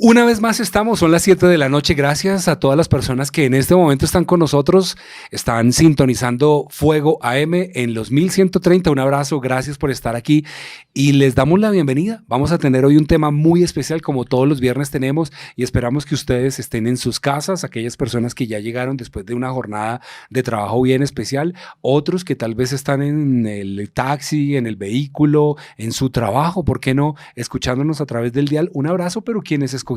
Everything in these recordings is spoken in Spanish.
Una vez más son las 7 de la noche. Gracias a todas las personas que en este momento están con nosotros, están sintonizando Fuego AM en los 1130. Un abrazo, gracias por estar aquí y les damos la bienvenida. Vamos a tener hoy un tema muy especial como todos los viernes tenemos y esperamos que ustedes estén en sus casas, aquellas personas que ya llegaron después de una jornada de trabajo bien especial, otros que tal vez están en el taxi, en el vehículo, en su trabajo, ¿por qué no? Escuchándonos a través del dial. Un abrazo, pero quienes escogieron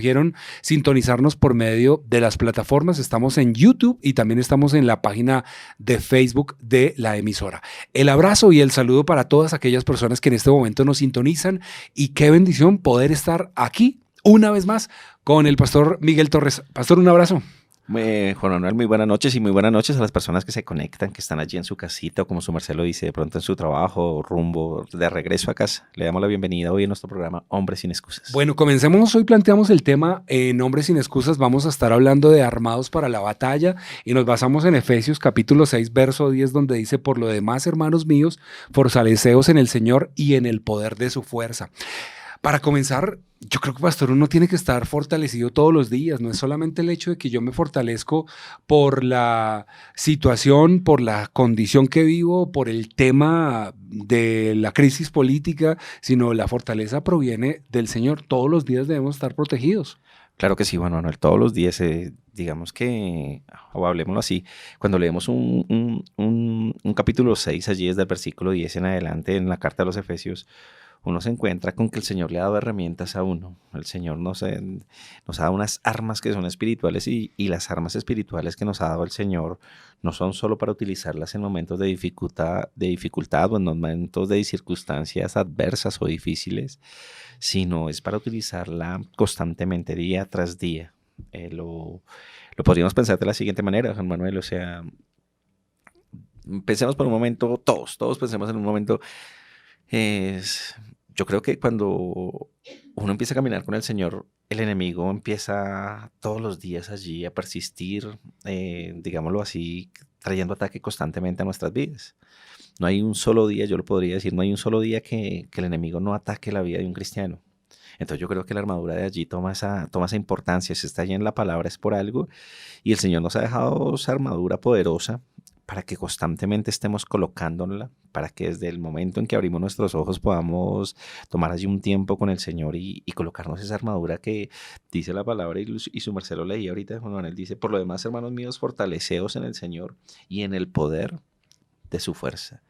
sintonizarnos por medio de las plataformas, estamos en YouTube y también estamos en la página de Facebook de la emisora. El abrazo y el saludo para todas aquellas personas que en este momento nos sintonizan y qué bendición poder estar aquí una vez más con el pastor Miguel Torres. Pastor, un abrazo. Juan Manuel, muy buenas noches y muy buenas noches a las personas que se conectan, que están allí en su casita o como su merced lo dice, de pronto en su trabajo, rumbo, de regreso a casa. Le damos la bienvenida hoy en nuestro programa Hombres sin Excusas. Bueno, comencemos. Hoy planteamos el tema en Hombres sin Excusas. Vamos a estar hablando de armados para la batalla y nos basamos en Efesios capítulo 6, verso 10, donde dice: por lo demás, hermanos míos, fortaleceos en el Señor y en el poder de su fuerza. Para comenzar, yo creo que, pastor, uno tiene que estar fortalecido todos los días. No es solamente el hecho de que yo me fortalezco por la situación, por la condición que vivo, por el tema de la crisis política, sino la fortaleza proviene del Señor. Todos los días debemos estar protegidos. Claro que sí, Juan Manuel, todos los días, digamos que, o hablemoslo así, cuando leemos un capítulo 6, allí desde el versículo 10 en adelante, en la carta a los Efesios, uno se encuentra con que el Señor le ha dado herramientas a uno. El Señor nos ha dado unas armas que son espirituales y las armas espirituales que nos ha dado el Señor no son solo para utilizarlas en momentos de dificultad o en momentos de circunstancias adversas o difíciles, sino es para utilizarla constantemente, día tras día. Lo podríamos pensar de la siguiente manera, Juan Manuel, o sea, pensemos por un momento, todos pensemos en un momento. Yo creo que cuando uno empieza a caminar con el Señor, el enemigo empieza todos los días allí a persistir, digámoslo así, trayendo ataque constantemente a nuestras vidas. No hay un solo día, yo lo podría decir, no hay un solo día que el enemigo no ataque la vida de un cristiano. Entonces yo creo que la armadura de allí toma esa importancia. Si está allí en la palabra es por algo y el Señor nos ha dejado esa armadura poderosa para que constantemente estemos colocándola, para que desde el momento en que abrimos nuestros ojos podamos tomar allí un tiempo con el Señor y colocarnos esa armadura que dice la palabra y su merced lo leí ahorita. Juan Manuel dice: por lo demás, hermanos míos, fortaleceos en el Señor y en el poder de su fuerza.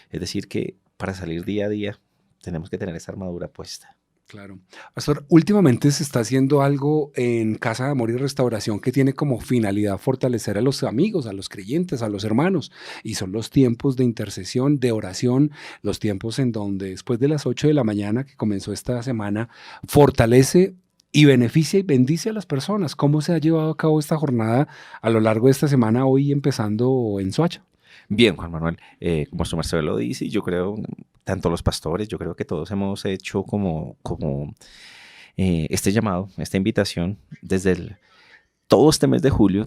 Es decir, que para salir día a día tenemos que tener esa armadura puesta. Claro. Pastor, últimamente se está haciendo algo en Casa de Amor y Restauración que tiene como finalidad fortalecer a los amigos, a los creyentes, a los hermanos. Y son los tiempos de intercesión, de oración, los tiempos en donde después de las 8 de la mañana que comenzó esta semana, fortalece y beneficia y bendice a las personas. ¿Cómo se ha llevado a cabo esta jornada a lo largo de esta semana, hoy empezando en Soacha? Bien, Juan Manuel, como su merced lo dice, yo creo, tanto los pastores, yo creo que todos hemos hecho como este llamado, esta invitación desde todo este mes de julio,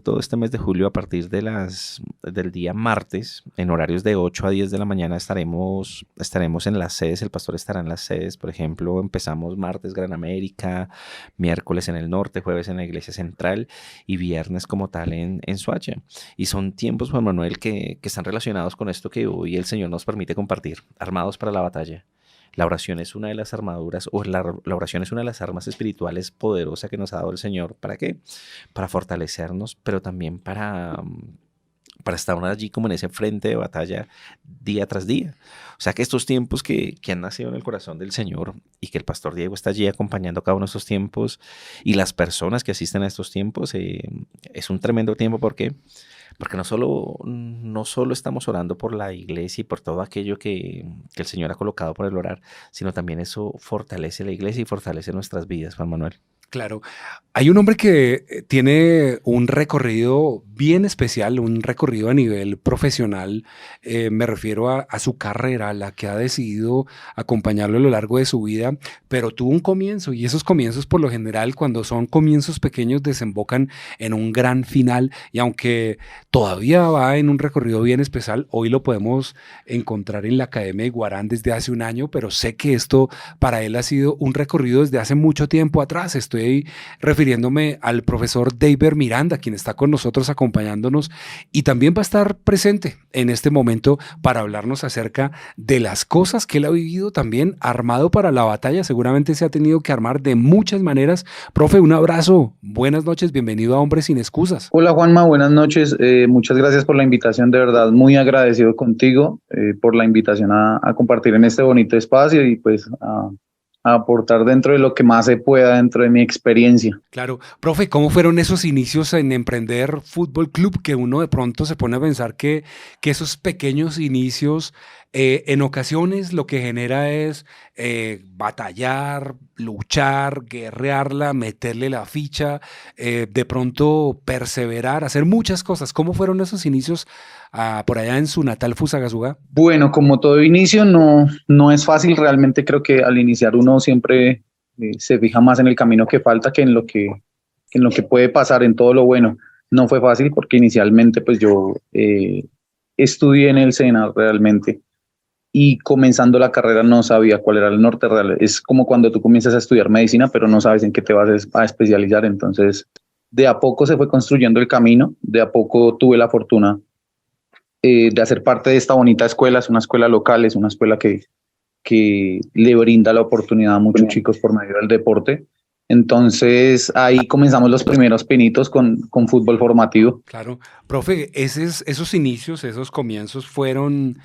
a partir del día martes, en horarios de 8 a 10 de la mañana estaremos en las sedes, el pastor estará en las sedes, por ejemplo, empezamos martes Gran América, miércoles en el norte, jueves en la iglesia central y viernes como tal en Soacha. Y son tiempos, Juan Manuel, que están relacionados con esto que hoy el Señor nos permite compartir, armados para la batalla. La oración es una de las armaduras, o la oración es una de las armas espirituales poderosas que nos ha dado el Señor. ¿Para qué? Para fortalecernos, pero también para estar allí como en ese frente de batalla día tras día. O sea que estos tiempos que han nacido en el corazón del Señor y que el pastor Diego está allí acompañando cada uno de estos tiempos y las personas que asisten a estos tiempos, es un tremendo tiempo. ¿Por qué? Porque no solo estamos orando por la iglesia y por todo aquello que el Señor ha colocado por el orar, sino también eso fortalece la iglesia y fortalece nuestras vidas, Juan Manuel. Claro. Hay un hombre que tiene un recorrido bien especial, un recorrido a nivel profesional. Me refiero a su carrera, la que ha decidido acompañarlo a lo largo de su vida, pero tuvo un comienzo y esos comienzos por lo general, cuando son comienzos pequeños, desembocan en un gran final. Y aunque todavía va en un recorrido bien especial, hoy lo podemos encontrar en la Academia de Guarán desde hace un año, pero sé que esto para él ha sido un recorrido desde hace mucho tiempo atrás. Estoy estoy refiriéndome al profesor David Miranda, quien está con nosotros acompañándonos y también va a estar presente en este momento para hablarnos acerca de las cosas que él ha vivido también armado para la batalla. Seguramente se ha tenido que armar de muchas maneras. Profe, un abrazo, buenas noches, bienvenido a Hombres sin Excusas. Hola Juanma, buenas noches. Muchas gracias por la invitación, de verdad muy agradecido contigo por la invitación a compartir en este bonito espacio y pues a aportar dentro de lo que más se pueda dentro de mi experiencia. Claro. Profe, ¿cómo fueron esos inicios en emprender Fútbol Club? Que uno de pronto se pone a pensar que esos pequeños inicios en ocasiones lo que genera es batallar, luchar, guerrearla, meterle la ficha, de pronto perseverar, hacer muchas cosas. ¿Cómo fueron esos inicios por allá en su natal Fusagasugá? Bueno, como todo inicio no es fácil. Realmente creo que al iniciar uno siempre se fija más en el camino que falta que en lo que puede pasar, en todo lo bueno. No fue fácil porque inicialmente pues yo estudié en el SENA realmente y comenzando la carrera no sabía cuál era el norte real. Es como cuando tú comienzas a estudiar medicina pero no sabes en qué te vas a especializar. Entonces de a poco se fue construyendo el camino, de a poco tuve la fortuna de hacer parte de esta bonita escuela. Es una escuela local, es una escuela que le brinda la oportunidad a muchos chicos por medio del deporte. Entonces ahí comenzamos los primeros pinitos con fútbol formativo. Claro, profe, esos inicios, esos comienzos fueron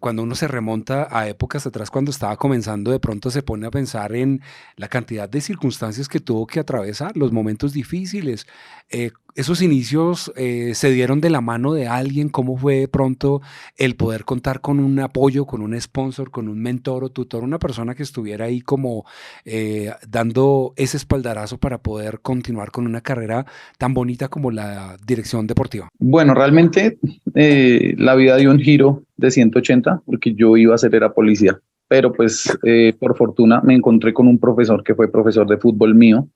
cuando uno se remonta a épocas atrás, cuando estaba comenzando, de pronto se pone a pensar en la cantidad de circunstancias que tuvo que atravesar, los momentos difíciles. Esos inicios se dieron de la mano de alguien. ¿Cómo fue de pronto el poder contar con un apoyo, con un sponsor, con un mentor o tutor, una persona que estuviera ahí como dando ese espaldarazo para poder continuar con una carrera tan bonita como la dirección deportiva? Bueno, realmente la vida dio un giro de 180 porque yo iba a ser era policía, pero pues por fortuna me encontré con un profesor que fue profesor de fútbol mío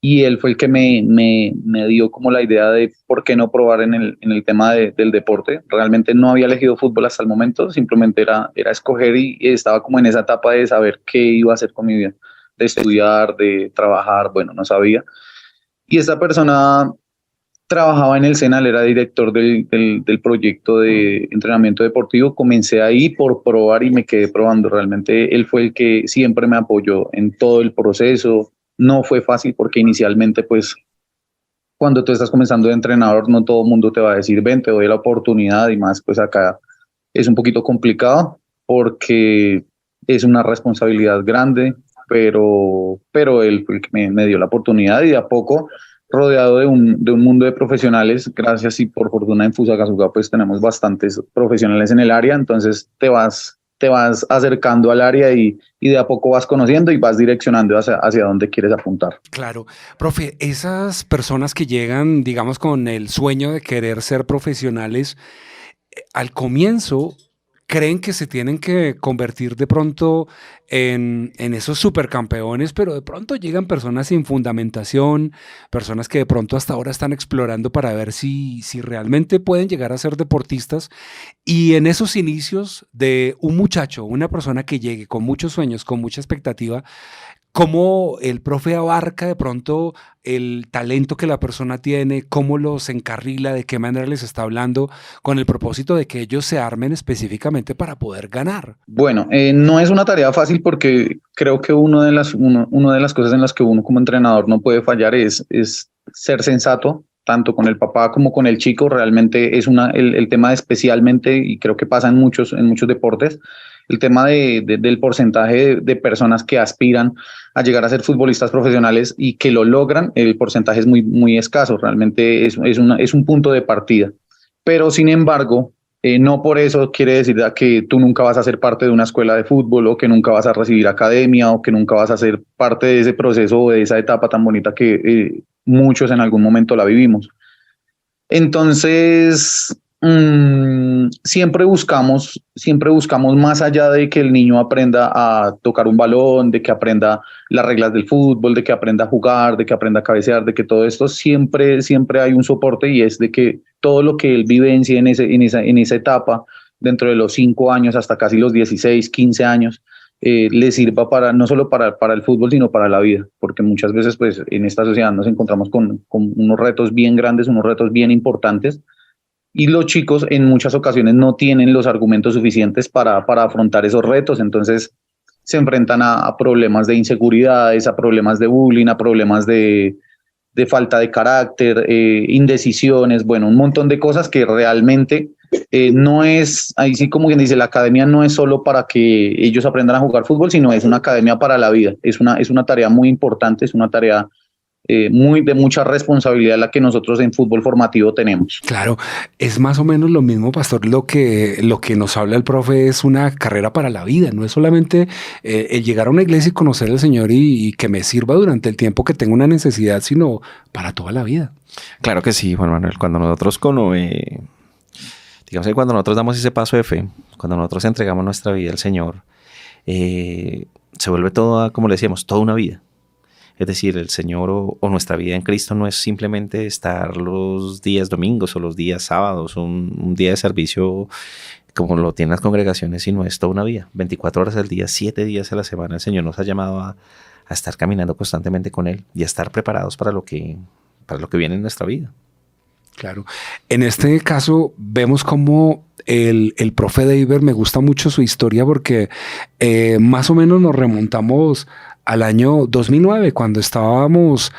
y él fue el que me dio como la idea de por qué no probar en el tema del deporte. Realmente no había elegido fútbol hasta el momento, simplemente era escoger y estaba como en esa etapa de saber qué iba a hacer con mi vida, de estudiar, de trabajar, bueno, no sabía. Y esta persona trabajaba en el SENA, él era director del proyecto de entrenamiento deportivo. Comencé ahí por probar y me quedé probando. Realmente él fue el que siempre me apoyó en todo el proceso. No fue fácil porque inicialmente pues cuando tú estás comenzando de entrenador no todo el mundo te va a decir ven, te doy la oportunidad, y más pues acá es un poquito complicado porque es una responsabilidad grande, pero él fue el que me dio la oportunidad y de a poco rodeado de un mundo de profesionales. Gracias y por fortuna en Fusagasugá pues tenemos bastantes profesionales en el área, entonces te vas acercando al área y de a poco vas conociendo y vas direccionando hacia dónde quieres apuntar. Claro. Profe, esas personas que llegan, digamos, con el sueño de querer ser profesionales, al comienzo creen que se tienen que convertir de pronto en esos supercampeones, pero de pronto llegan personas sin fundamentación, personas que de pronto hasta ahora están explorando para ver si realmente pueden llegar a ser deportistas. Y en esos inicios de un muchacho, una persona que llegue con muchos sueños, con mucha expectativa, cómo el profe abarca de pronto el talento que la persona tiene, cómo los encarrila, de qué manera les está hablando, con el propósito de que ellos se armen específicamente para poder ganar. Bueno, no es una tarea fácil porque creo que una de las cosas en las que uno como entrenador no puede fallar es ser sensato, tanto con el papá como con el chico. Realmente es el tema especialmente, y creo que pasa en muchos deportes, el tema del porcentaje de personas que aspiran a llegar a ser futbolistas profesionales y que lo logran. El porcentaje es muy, muy escaso. Realmente es un punto de partida. Pero sin embargo, no por eso quiere decir que tú nunca vas a ser parte de una escuela de fútbol, o que nunca vas a recibir academia, o que nunca vas a ser parte de ese proceso o de esa etapa tan bonita que muchos en algún momento la vivimos. Entonces, siempre buscamos más allá de que el niño aprenda a tocar un balón, de que aprenda las reglas del fútbol, de que aprenda a jugar, de que aprenda a cabecear, de que todo esto siempre hay un soporte, y es de que todo lo que él vivencia en esa etapa, dentro de los 5 años hasta casi los 16, 15 años, le sirva para, no solo para el fútbol, sino para la vida, porque muchas veces pues en esta sociedad nos encontramos con unos retos bien grandes, unos retos bien importantes, y los chicos en muchas ocasiones no tienen los argumentos suficientes para afrontar esos retos, entonces se enfrentan a problemas de inseguridades, a problemas de bullying, a problemas de falta de carácter, indecisiones, bueno, un montón de cosas que realmente no es, ahí sí como quien dice, la academia no es solo para que ellos aprendan a jugar fútbol, sino es una academia para la vida, es una tarea muy importante, es una tarea de mucha responsabilidad la que nosotros en fútbol formativo tenemos. Claro, es más o menos lo mismo, Pastor, lo que nos habla el profe es una carrera para la vida, no es solamente el llegar a una iglesia y conocer al Señor y que me sirva durante el tiempo que tengo una necesidad, sino para toda la vida. Claro que sí, Juan Manuel, cuando nosotros digamos que cuando nosotros damos ese paso de fe, cuando nosotros entregamos nuestra vida al Señor, se vuelve todo, como le decíamos, toda una vida. Es decir, el Señor o nuestra vida en Cristo no es simplemente estar los días domingos o los días sábados, un día de servicio como lo tienen las congregaciones, sino es toda una vida. 24 horas al día, 7 días a la semana, el Señor nos ha llamado a estar caminando constantemente con Él y a estar preparados para lo que viene en nuestra vida. Claro. En este caso vemos cómo el profe David, me gusta mucho su historia porque más o menos nos remontamos al año 2009, cuando estábamos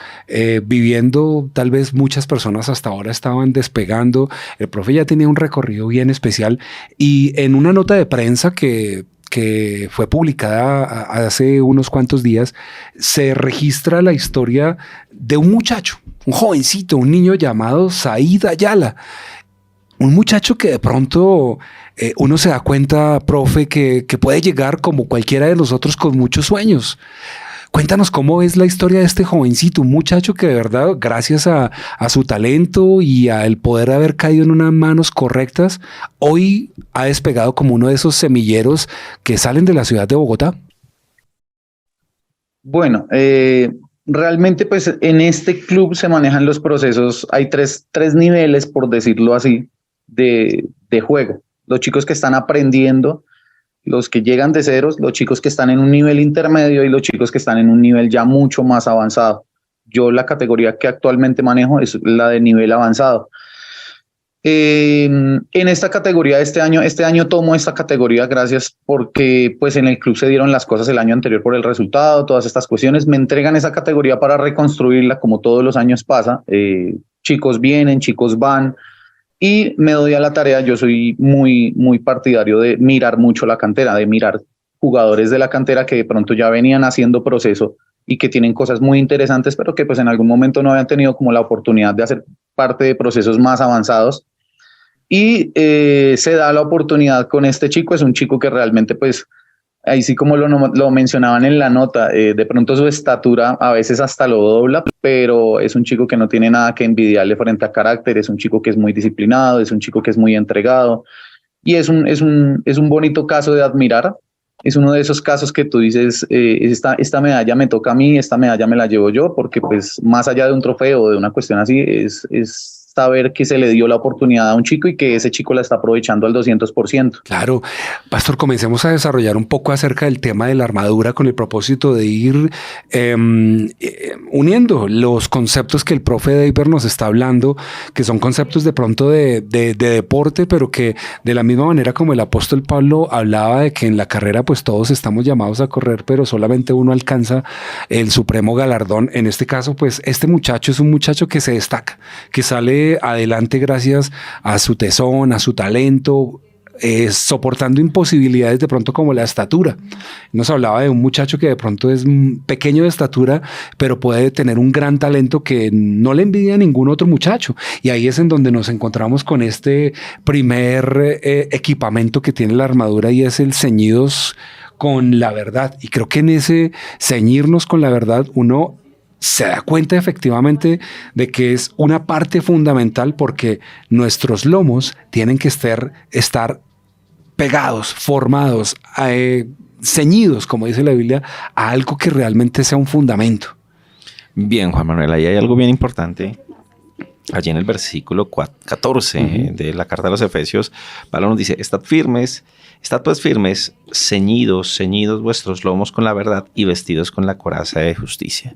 viviendo, tal vez muchas personas hasta ahora estaban despegando. El profe ya tenía un recorrido bien especial y en una nota de prensa que fue publicada hace unos cuantos días, se registra la historia de un muchacho, un jovencito, un niño llamado Said Ayala. Un muchacho que de pronto uno se da cuenta, profe, que puede llegar como cualquiera de nosotros con muchos sueños. Cuéntanos cómo es la historia de este jovencito, un muchacho que de verdad, gracias a su talento y al poder haber caído en unas manos correctas, hoy ha despegado como uno de esos semilleros que salen de la ciudad de Bogotá. Bueno, realmente pues en este club se manejan los procesos, hay tres niveles, por decirlo así, de juego. Los chicos que están aprendiendo, los que llegan de ceros, los chicos que están en un nivel intermedio y los chicos que están en un nivel ya mucho más avanzado. Yo la categoría que actualmente manejo es la de nivel avanzado. En esta categoría este año tomo esta categoría gracias porque pues en el club se dieron las cosas el año anterior por el resultado, todas estas cuestiones, me entregan esa categoría para reconstruirla como todos los años pasa. Chicos vienen, chicos van, y me doy a la tarea. Yo soy muy partidario de mirar mucho la cantera, de mirar jugadores de la cantera que de pronto ya venían haciendo proceso y que tienen cosas muy interesantes, pero que pues en algún momento no habían tenido como la oportunidad de hacer parte de procesos más avanzados. Y se da la oportunidad con este chico. Es un chico que realmente pues ahí sí como lo mencionaban en la nota, de pronto su estatura a veces hasta lo dobla, pero es un chico que no tiene nada que envidiarle frente a carácter, es un chico que es muy disciplinado, es un chico que es muy entregado y es un bonito caso de admirar. Es uno de esos casos que tú dices, esta medalla me toca a mí, esta medalla me la llevo yo, porque pues más allá de un trofeo o de una cuestión así, es saber que se le dio la oportunidad a un chico y que ese chico la está aprovechando al 200%. Claro. Pastor, comencemos a desarrollar un poco acerca del tema de la armadura con el propósito de ir uniendo los conceptos que el profe David nos está hablando, que son conceptos de pronto de deporte, pero que de la misma manera como el apóstol Pablo hablaba de que en la carrera pues todos estamos llamados a correr, pero solamente uno alcanza el supremo galardón. En este caso pues este muchacho es un muchacho que se destaca, que sale adelante gracias a su tesón, a su talento, soportando imposibilidades de pronto como la estatura. Nos hablaba de un muchacho que de pronto es pequeño de estatura, pero puede tener un gran talento que no le envidia a ningún otro muchacho. Y ahí es en donde nos encontramos con este primer equipamiento que tiene la armadura, y es el ceñidos con la verdad. Y creo que en ese ceñirnos con la verdad uno se da cuenta efectivamente de que es una parte fundamental, porque nuestros lomos tienen que estar pegados, formados, ceñidos, como dice la Biblia, a algo que realmente sea un fundamento. Bien, Juan Manuel, ahí hay algo bien importante allí en el versículo 14 de la carta de los Efesios, Pablo nos dice, estad pues firmes, ceñidos vuestros lomos con la verdad y vestidos con la coraza de justicia.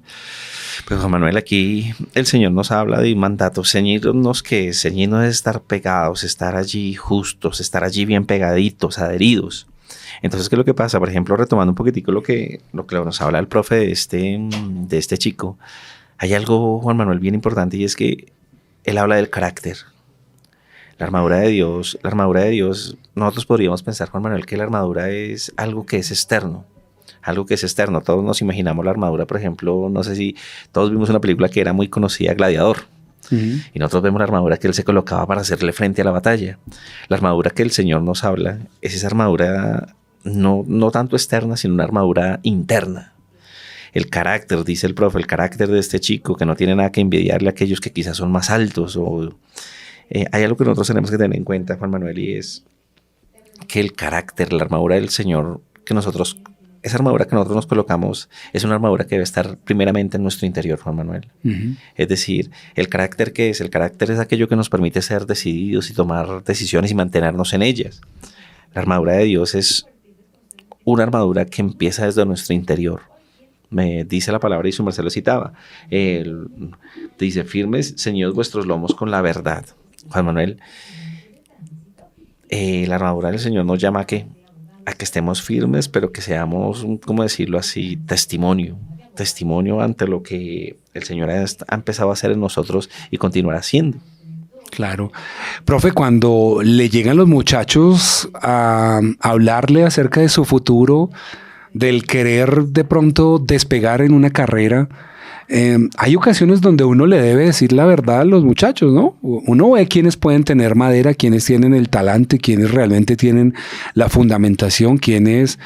Pues Juan Manuel, aquí el Señor nos habla de un mandato, ceñirnos, que ceñirnos es estar pegados, estar allí justos, estar allí bien pegaditos, adheridos. Entonces, ¿qué es lo que pasa? Por ejemplo, retomando un poquitico lo que nos habla el profe de este chico, hay algo, Juan Manuel, bien importante, y es que él habla del carácter. La armadura de Dios, nosotros podríamos pensar, Juan Manuel, que la armadura es algo que es externo. Todos nos imaginamos la armadura, por ejemplo, no sé si todos vimos una película que era muy conocida, Gladiador. Y nosotros vemos la armadura que él se colocaba para hacerle frente a la batalla. La armadura que el Señor nos habla es esa armadura no tanto externa, sino una armadura interna. El carácter, dice el profe, el carácter de este chico, que no tiene nada que envidiarle a aquellos que quizás son más altos. Hay algo que nosotros tenemos que tener en cuenta, Juan Manuel, y es que el carácter, la armadura del Señor, esa armadura que nosotros nos colocamos es una armadura que debe estar primeramente en nuestro interior, Juan Manuel. Es decir, ¿el carácter qué es? El carácter es aquello que nos permite ser decididos y tomar decisiones y mantenernos en ellas. La armadura de Dios es una armadura que empieza desde nuestro interior. Me dice la palabra y su merced lo citaba. Dice, firmes, ceñidos vuestros lomos con la verdad. Juan Manuel, la armadura del Señor nos llama a que estemos firmes, pero que seamos, ¿cómo decirlo así? Testimonio ante lo que el Señor ha empezado a hacer en nosotros y continuará haciendo. Claro. Profe, cuando le llegan los muchachos a hablarle acerca de su futuro, del querer de pronto despegar en una carrera, hay ocasiones donde uno le debe decir la verdad a los muchachos, ¿no? Uno ve quiénes pueden tener madera, quiénes tienen el talante, quiénes realmente tienen la fundamentación, quiénes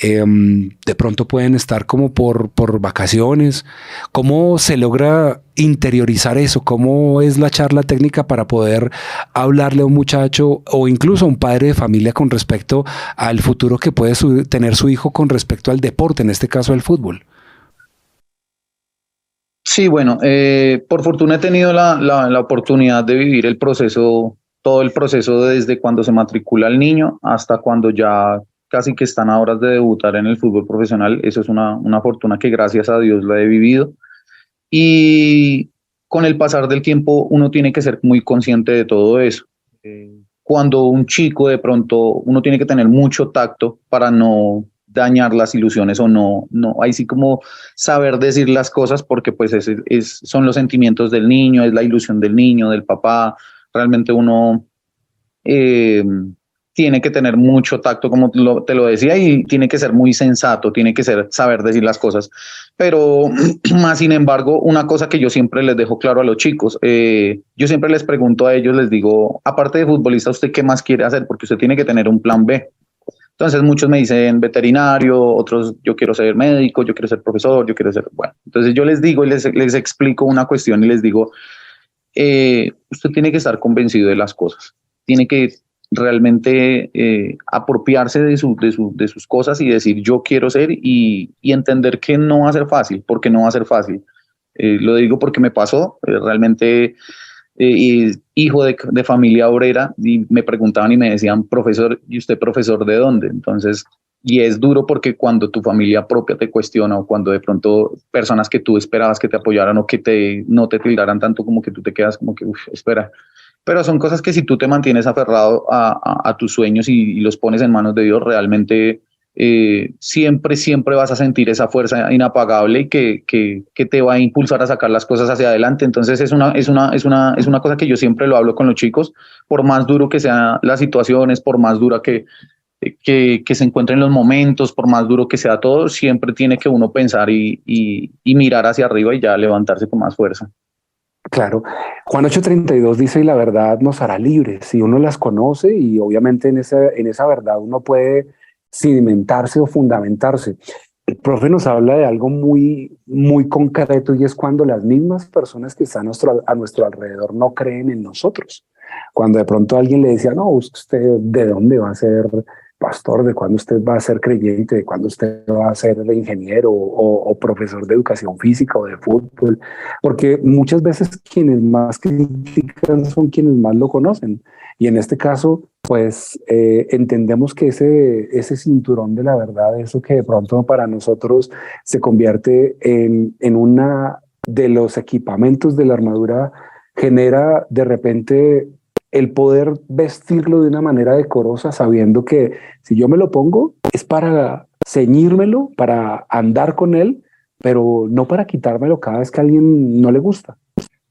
de pronto pueden estar como por vacaciones. ¿Cómo se logra interiorizar eso? ¿Cómo es la charla técnica para poder hablarle a un muchacho o incluso a un padre de familia con respecto al futuro que puede tener su hijo con respecto al deporte, en este caso el fútbol? Sí, bueno, por fortuna he tenido la oportunidad de vivir todo el proceso desde cuando se matricula el niño hasta cuando ya casi que están a horas de debutar en el fútbol profesional. Eso es una fortuna que gracias a Dios la he vivido. Y con el pasar del tiempo uno tiene que ser muy consciente de todo eso. Cuando un chico de pronto, uno tiene que tener mucho tacto para no dañar las ilusiones o no, ahí sí como saber decir las cosas, porque pues son los sentimientos del niño, es la ilusión del niño, del papá. Realmente uno tiene que tener mucho tacto, como te lo decía, y tiene que ser muy sensato, tiene que saber decir las cosas. Pero más sin embargo, una cosa que yo siempre les dejo claro a los chicos, yo siempre les pregunto a ellos, les digo, aparte de futbolista, ¿usted qué más quiere hacer? Porque usted tiene que tener un plan B. Entonces muchos me dicen veterinario, otros yo quiero ser médico, yo quiero ser profesor, yo quiero ser, bueno. Entonces yo les digo y les explico una cuestión y les digo, usted tiene que estar convencido de las cosas, tiene que realmente apropiarse de sus cosas y decir yo quiero ser y entender que no va a ser fácil, porque no va a ser fácil. Lo digo porque me pasó, realmente... hijo de familia obrera, y me preguntaban y me decían, profesor, ¿y usted profesor de dónde? Entonces, y es duro porque cuando tu familia propia te cuestiona o cuando de pronto personas que tú esperabas que te apoyaran o que no te tildaran tanto, como que tú te quedas como que, espera. Pero son cosas que si tú te mantienes aferrado a tus sueños y los pones en manos de Dios, realmente siempre vas a sentir esa fuerza inapagable y que te va a impulsar a sacar las cosas hacia adelante. Entonces es una cosa que yo siempre lo hablo con los chicos, por más duro que sean las situaciones, por más dura que se encuentren los momentos, por más duro que sea todo, siempre tiene que uno pensar y mirar hacia arriba y ya levantarse con más fuerza. Claro. Juan 8:32 dice, y la verdad nos hará libres. Si uno las conoce y obviamente en esa verdad uno puede cimentarse o fundamentarse. El profe nos habla de algo muy, muy concreto y es cuando las mismas personas que están a nuestro alrededor no creen en nosotros. Cuando de pronto alguien le decía, no, usted de dónde va a ser pastor, ¿de cuándo usted va a ser creyente? ¿De cuándo usted va a ser ingeniero o profesor de educación física o de fútbol? Porque muchas veces quienes más critican son quienes más lo conocen. Y en este caso, pues entendemos que ese cinturón de la verdad, eso que de pronto para nosotros se convierte en una de los equipamientos de la armadura, genera de repente el poder vestirlo de una manera decorosa, sabiendo que si yo me lo pongo es para ceñírmelo, para andar con él, pero no para quitármelo cada vez que a alguien no le gusta.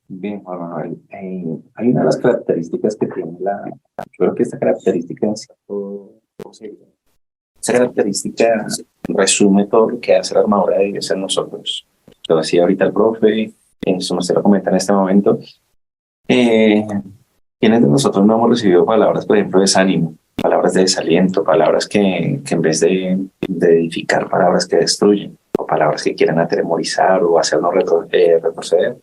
Bien, Juan Manuel, hay una de las características que tiene yo creo que esta característica en cierto, esa característica resume todo lo que hace la armadura de Dios en nosotros. Lo decía ahorita el profe, eso no se lo comenta en este momento. ¿Quiénes de nosotros no hemos recibido palabras, por ejemplo, de desánimo, palabras de desaliento, palabras que en vez de edificar, palabras que destruyen, o palabras que quieran atemorizar o hacernos retroceder?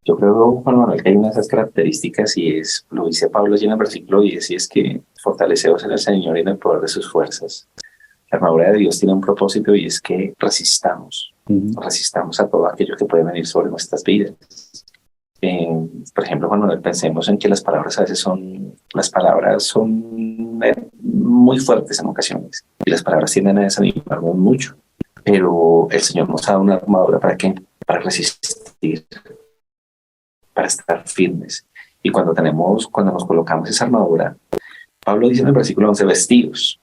Yo creo, Juan Manuel, que hay una de esas características y lo dice Pablo allí en el versículo 10, y es que fortaleceos en el Señor y en el poder de sus fuerzas. La armadura de Dios tiene un propósito y es que resistamos a todo aquello que puede venir sobre nuestras vidas. Por ejemplo, cuando pensemos en que las palabras a veces son muy fuertes en ocasiones y las palabras tienden a desanimarnos mucho, pero el Señor nos ha dado una armadura ¿para qué? Para resistir, para estar firmes. Y cuando nos colocamos esa armadura, Pablo dice en el versículo 11, vestidos.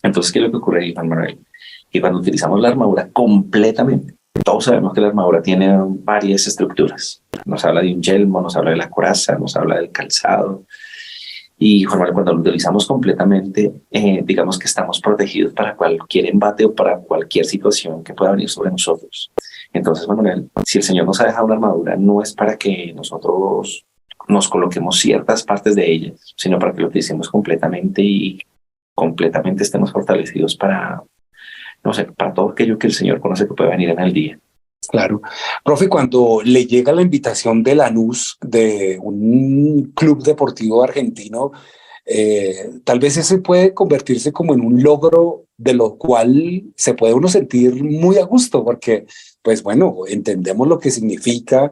Entonces, ¿qué es lo que ocurre ahí, Juan Manuel? Que cuando utilizamos la armadura completamente, todos sabemos que la armadura tiene varias estructuras. Nos habla de un yelmo, nos habla de la coraza, nos habla del calzado. Y Juan Manuel, cuando lo utilizamos completamente, digamos que estamos protegidos para cualquier embate o para cualquier situación que pueda venir sobre nosotros. Entonces, Juan Manuel, si el Señor nos ha dejado una armadura, no es para que nosotros nos coloquemos ciertas partes de ella, sino para que lo utilicemos completamente y completamente estemos fortalecidos para todo aquello que el Señor conoce que puede venir en el día. Claro. Profe, cuando le llega la invitación de Lanús, de un club deportivo argentino, tal vez ese puede convertirse como en un logro de lo cual se puede uno sentir muy a gusto, porque, pues bueno, entendemos lo que significa,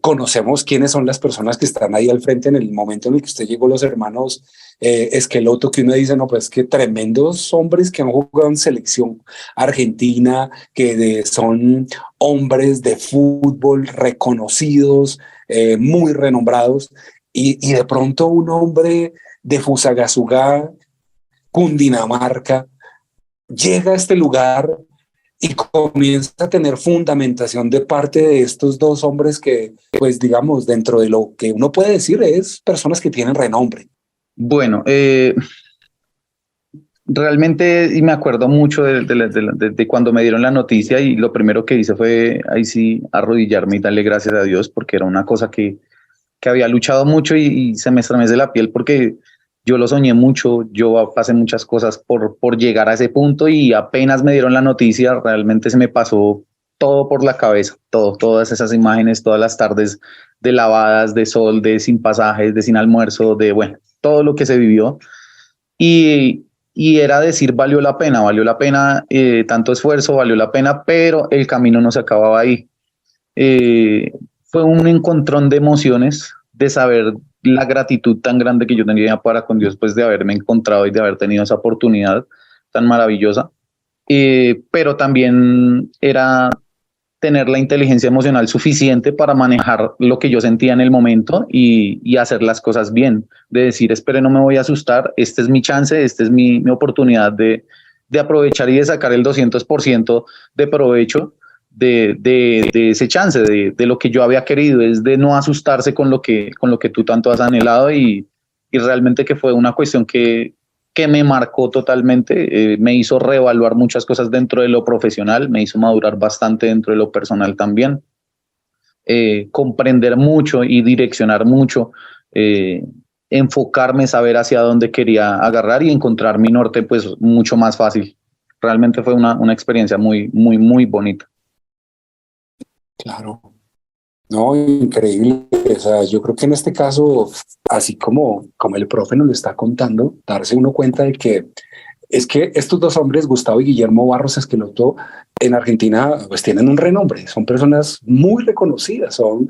conocemos quiénes son las personas que están ahí al frente en el momento en el que usted llegó, los hermanos Esqueloto, que uno dice, no, pues que tremendos hombres que han jugado en selección argentina, que son hombres de fútbol reconocidos, muy renombrados, y de pronto un hombre de Fusagasugá, Cundinamarca, llega a este lugar y comienza a tener fundamentación de parte de estos dos hombres que, pues digamos, dentro de lo que uno puede decir es personas que tienen renombre. Bueno, realmente, y me acuerdo mucho de cuando me dieron la noticia, y lo primero que hice fue ahí sí arrodillarme y darle gracias a Dios, porque era una cosa que había luchado mucho y se me estremece la piel porque yo lo soñé mucho, yo pasé muchas cosas por llegar a ese punto, y apenas me dieron la noticia, realmente se me pasó todo por la cabeza, todas esas imágenes, todas las tardes de lavadas, de sol, de sin pasajes, de sin almuerzo, de bueno, todo lo que se vivió. Y era decir, valió la pena, tanto esfuerzo, valió la pena, pero el camino no se acababa ahí. Fue un encontrón de emociones, de saber la gratitud tan grande que yo tenía para con Dios, pues de haberme encontrado y de haber tenido esa oportunidad tan maravillosa. Pero también era tener la inteligencia emocional suficiente para manejar lo que yo sentía en el momento y hacer las cosas bien, de decir, espere, no me voy a asustar, esta es mi chance, esta es mi oportunidad de aprovechar y de sacar el 200% de provecho de ese chance, de lo que yo había querido, es de no asustarse con lo que tú tanto has anhelado, y realmente que fue una cuestión que me marcó totalmente, me hizo reevaluar muchas cosas dentro de lo profesional, me hizo madurar bastante dentro de lo personal también, comprender mucho y direccionar mucho, enfocarme, saber hacia dónde quería agarrar y encontrar mi norte pues mucho más fácil. Realmente fue una experiencia muy, muy, muy bonita. Claro. No, increíble. O sea, yo creo que en este caso, así como el profe nos lo está contando, darse uno cuenta de que es que estos dos hombres, Gustavo y Guillermo Barros Esqueloto, en Argentina, pues tienen un renombre, son personas muy reconocidas, son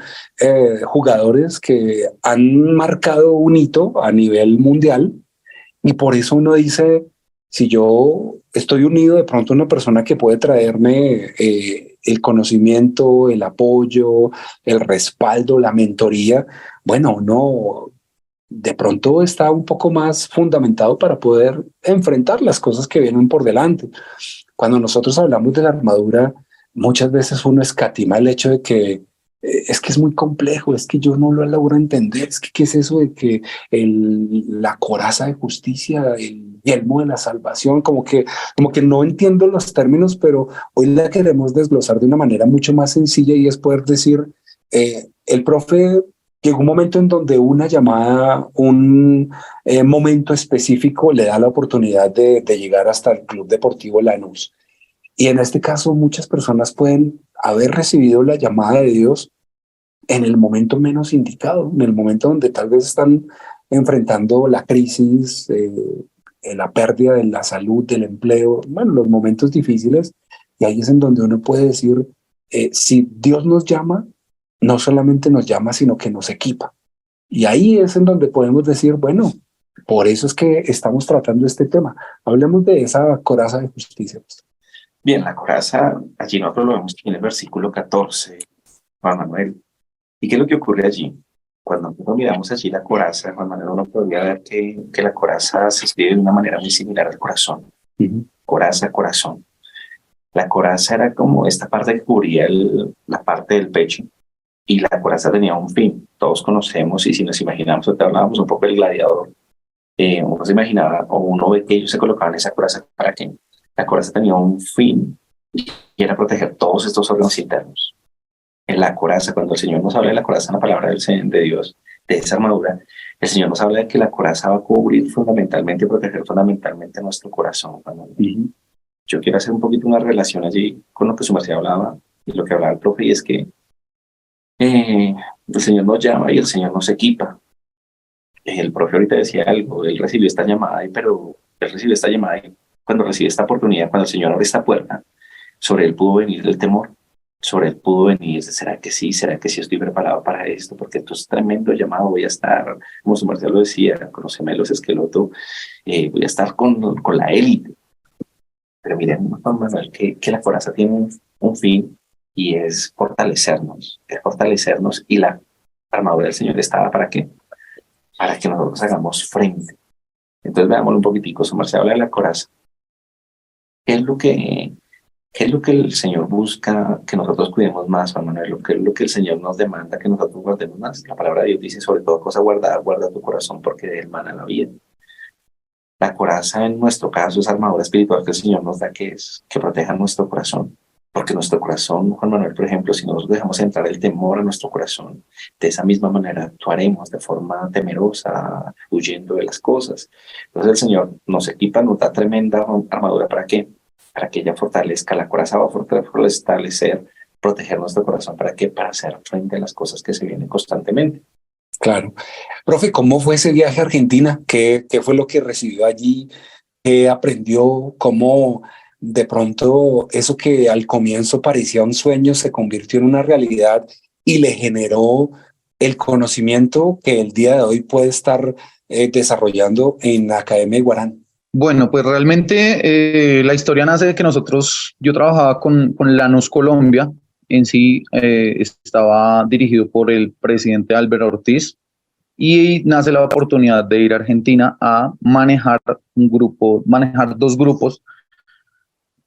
jugadores que han marcado un hito a nivel mundial y por eso uno dice, si yo estoy unido de pronto a una persona que puede traerme el conocimiento, el apoyo, el respaldo, la mentoría, bueno, no, de pronto está un poco más fundamentado para poder enfrentar las cosas que vienen por delante. Cuando nosotros hablamos de la armadura, muchas veces uno escatima el hecho de que es que es muy complejo, es que yo no lo logro entender, es que qué es eso de que la coraza de justicia, el yelmo de la salvación, como que no entiendo los términos, pero hoy la queremos desglosar de una manera mucho más sencilla y es poder decir, el profe llegó un momento en donde una llamada, un momento específico le da la oportunidad de llegar hasta el Club Deportivo Lanús. Y en este caso, muchas personas pueden haber recibido la llamada de Dios en el momento menos indicado, en el momento donde tal vez están enfrentando la crisis, la pérdida de la salud, del empleo, bueno, los momentos difíciles. Y ahí es en donde uno puede decir, si Dios nos llama, no solamente nos llama, sino que nos equipa. Y ahí es en donde podemos decir, bueno, por eso es que estamos tratando este tema. Hablemos de esa coraza de justicia. Bien, la coraza, allí nosotros lo vemos en el versículo 14, Juan Manuel. ¿Y qué es lo que ocurre allí? Cuando nosotros miramos allí la coraza, Juan Manuel, uno podría ver que la coraza se escribe de una manera muy similar al corazón. Coraza, corazón. La coraza era como esta parte que cubría la parte del pecho y la coraza tenía un fin. Todos conocemos y si nos imaginamos, ahorita hablábamos un poco del gladiador, uno se imaginaba o uno ve que ellos se colocaban esa coraza para que la coraza tenía un fin y era proteger todos estos órganos internos. En la coraza, cuando el Señor nos habla de la coraza en la palabra de Dios, de esa armadura, el Señor nos habla de que la coraza va a cubrir fundamentalmente y proteger fundamentalmente nuestro corazón. Yo quiero hacer un poquito una relación allí con lo que su merced hablaba y lo que hablaba el profe, y es que el Señor nos llama y el Señor nos equipa. El profe ahorita decía algo, él recibió esta llamada, pero él recibió esta llamada y cuando recibe esta oportunidad, cuando el Señor abre esta puerta, sobre él pudo venir el temor, sobre él pudo venir, ¿será que sí? ¿Será que sí estoy preparado para esto? Porque esto es tremendo llamado, voy a estar, como su merced lo decía, con los gemelos Esqueloto, voy a estar con la élite. Pero miren, Juan Manuel, que la coraza tiene un fin y es fortalecernos y la armadura del Señor estaba ¿para qué? Para que nosotros hagamos frente. Entonces veámoslo un poquitico, su merced habla de la coraza. ¿Qué es lo que el Señor busca que nosotros cuidemos más, Juan Manuel? ¿Qué es lo que el Señor nos demanda que nosotros guardemos más? La palabra de Dios dice, sobre todo cosa guardada, guarda tu corazón porque de él mana la vida. La coraza en nuestro caso es armadura espiritual que el Señor nos da, que es que proteja nuestro corazón. Porque nuestro corazón, Juan Manuel, por ejemplo, si nosotros dejamos entrar el temor a nuestro corazón, de esa misma manera actuaremos de forma temerosa, huyendo de las cosas. Entonces el Señor nos equipa, nos da tremenda armadura. ¿Para qué? Para que ella fortalezca, la coraza va a fortalecer, proteger nuestro corazón. ¿Para qué? Para hacer frente a las cosas que se vienen constantemente. Claro. Profe, ¿cómo fue ese viaje a Argentina? ¿Qué fue lo que recibió allí? ¿Qué aprendió? ¿Cómo de pronto eso que al comienzo parecía un sueño se convirtió en una realidad y le generó el conocimiento que el día de hoy puede estar desarrollando en la Academia Iguarán? Bueno, pues realmente la historia nace de que yo trabajaba con Lanús Colombia, en sí estaba dirigido por el presidente Álvaro Ortiz y nace la oportunidad de ir a Argentina a manejar manejar dos grupos.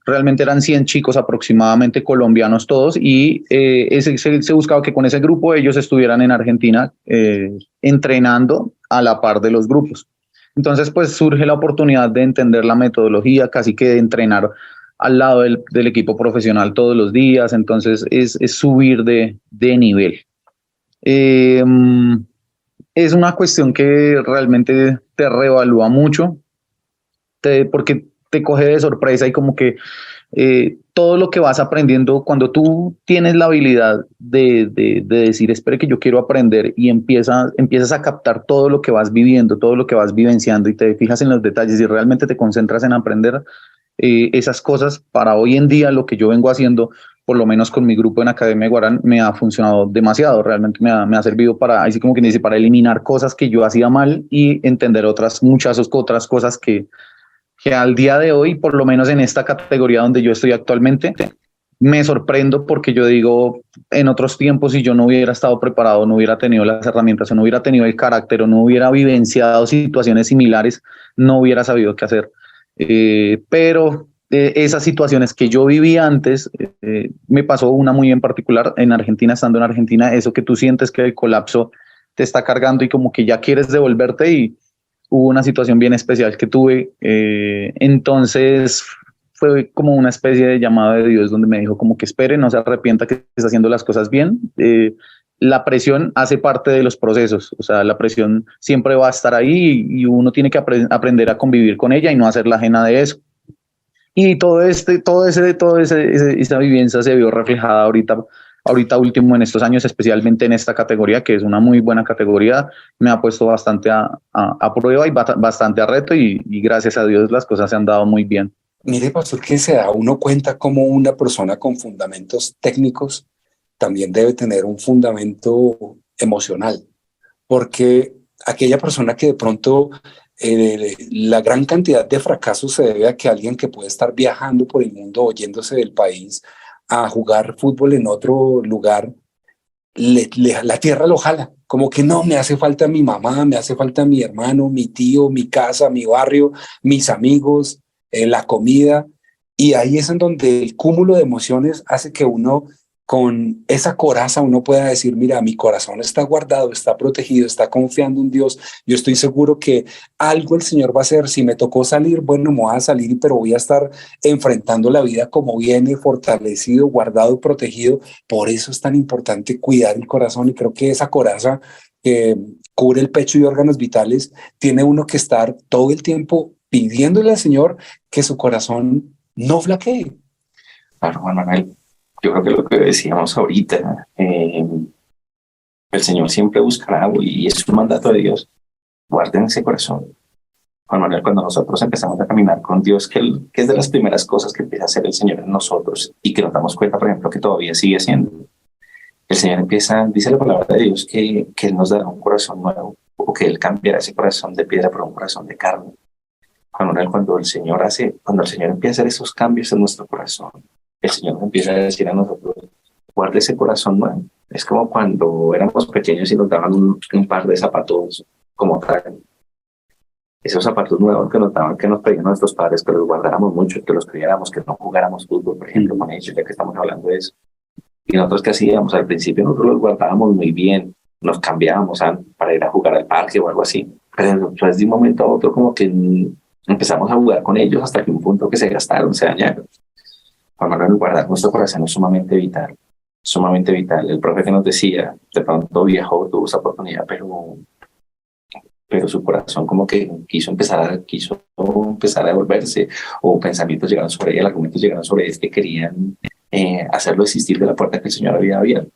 Realmente eran 100 chicos aproximadamente, colombianos todos, y se buscaba que con ese grupo ellos estuvieran en Argentina entrenando a la par de los grupos. Entonces, pues surge la oportunidad de entender la metodología, casi que de entrenar al lado del equipo profesional todos los días. Entonces, es subir de nivel. Es una cuestión que realmente te reevalúa mucho, porque te coge de sorpresa y como que todo lo que vas aprendiendo, cuando tú tienes la habilidad de decir, espere que yo quiero aprender y empiezas a captar todo lo que vas viviendo, todo lo que vas vivenciando y te fijas en los detalles y realmente te concentras en aprender esas cosas, para hoy en día lo que yo vengo haciendo, por lo menos con mi grupo en Academia de Guarán, me ha funcionado demasiado, realmente me ha servido para, así como que dice, para eliminar cosas que yo hacía mal y entender muchas otras cosas que al día de hoy, por lo menos en esta categoría donde yo estoy actualmente, me sorprendo porque yo digo, en otros tiempos, si yo no hubiera estado preparado, no hubiera tenido las herramientas, o no hubiera tenido el carácter, o no hubiera vivenciado situaciones similares, no hubiera sabido qué hacer. Pero esas situaciones que yo viví antes, me pasó una muy en particular en Argentina, estando en Argentina, eso que tú sientes que el colapso te está cargando y como que ya quieres devolverte, y hubo una situación bien especial que tuve, entonces fue como una especie de llamado de Dios donde me dijo como que espere, no se arrepienta, que está haciendo las cosas bien. La presión hace parte de los procesos, o sea, la presión siempre va a estar ahí y uno tiene que aprender a convivir con ella y no hacerla ajena de eso. Y esa vivencia se vio reflejada ahorita último en estos años, especialmente en esta categoría, que es una muy buena categoría. Me ha puesto bastante a prueba y bastante a reto, y gracias a Dios las cosas se han dado muy bien. Mire, pastor, que se da uno cuenta como una persona con fundamentos técnicos también debe tener un fundamento emocional, porque aquella persona que de pronto la gran cantidad de fracasos se debe a que alguien que puede estar viajando por el mundo o yéndose del país a jugar fútbol en otro lugar, la tierra lo jala, como que no, me hace falta mi mamá, me hace falta mi hermano, mi tío, mi casa, mi barrio, mis amigos, la comida, y ahí es en donde el cúmulo de emociones hace que uno con esa coraza uno pueda decir, mira, mi corazón está guardado, está protegido, está confiando en Dios, yo estoy seguro que algo el Señor va a hacer. Si me tocó salir, bueno, me voy a salir, pero voy a estar enfrentando la vida como viene, fortalecido, guardado, protegido. Por eso es tan importante cuidar el corazón, y creo que esa coraza que cubre el pecho y órganos vitales, tiene uno que estar todo el tiempo pidiéndole al Señor que su corazón no flaquee. Claro, Juan Manuel, yo creo que lo que decíamos ahorita, el Señor siempre buscará, y es un mandato de Dios, guarden ese corazón. Juan Manuel, cuando nosotros empezamos a caminar con Dios, que es de las primeras cosas que empieza a hacer el Señor en nosotros y que nos damos cuenta, por ejemplo, que todavía sigue haciendo, el Señor dice la palabra de Dios que Él nos dará un corazón nuevo, o que Él cambiará ese corazón de piedra por un corazón de carne. Juan Manuel, cuando el Señor empieza a hacer esos cambios en nuestro corazón, el Señor nos empieza a decir a nosotros, guarde ese corazón nuevo. Es como cuando éramos pequeños y nos daban un par de zapatos como tal. Esos zapatos nuevos que nos daban, que nos pedían nuestros padres, que los guardáramos mucho, que los cuidáramos, que no jugáramos fútbol, por ejemplo, con ellos, ya que estamos hablando de eso. Y nosotros, ¿qué hacíamos? Al principio nosotros los guardábamos muy bien, nos cambiábamos para ir a jugar al parque o algo así. Pero después de un momento a otro como que empezamos a jugar con ellos hasta que un punto que se gastaron, se dañaron. Juan Manuel, guardar nuestro corazón es sumamente vital, sumamente vital. El profeta nos decía, de pronto viajó, tuvo esa oportunidad, pero su corazón como que quiso empezar a devolverse, o pensamientos llegaron sobre él, argumentos llegaron sobre él que querían hacerlo desistir de la puerta que el Señor había abierto.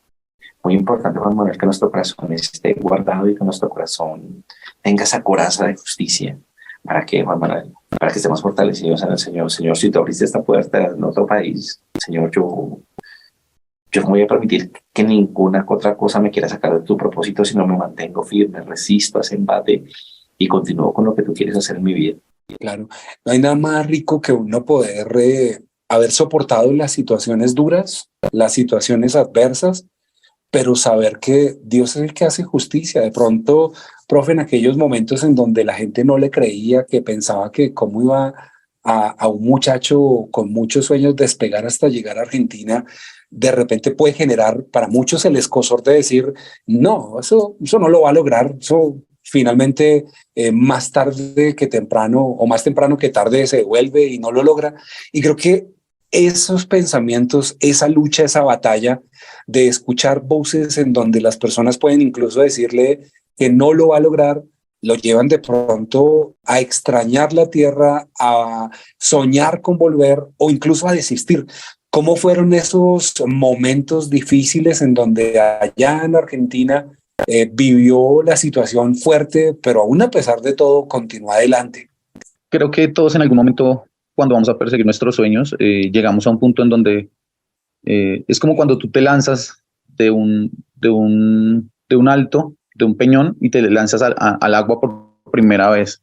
Muy importante, Juan Manuel, que nuestro corazón esté guardado y que nuestro corazón tenga esa coraza de justicia. ¿Para qué, Juan Manuel? Para que estemos fortalecidos en el Señor. Señor, si tú abriste esta puerta en otro país, Señor, yo no voy a permitir que ninguna otra cosa me quiera sacar de tu propósito, sino me mantengo firme, resisto a ese embate y continúo con lo que tú quieres hacer en mi vida. Claro, no hay nada más rico que uno poder haber soportado las situaciones duras, las situaciones adversas, pero saber que Dios es el que hace justicia. De pronto, profe, en aquellos momentos en donde la gente no le creía, que pensaba que cómo iba a un muchacho con muchos sueños despegar hasta llegar a Argentina, de repente puede generar para muchos el escozor de decir, no, eso no lo va a lograr, eso finalmente más tarde que temprano, o más temprano que tarde, se devuelve y no lo logra. Y creo que esos pensamientos, esa lucha, esa batalla de escuchar voces en donde las personas pueden incluso decirle que no lo va a lograr, lo llevan de pronto a extrañar la tierra, a soñar con volver o incluso a desistir. ¿Cómo fueron esos momentos difíciles en donde allá en Argentina vivió la situación fuerte, pero aún a pesar de todo continúa adelante? Creo que todos en algún momento, cuando vamos a perseguir nuestros sueños, llegamos a un punto en donde es como cuando tú te lanzas de un alto, de un peñón, y te lanzas al agua por primera vez.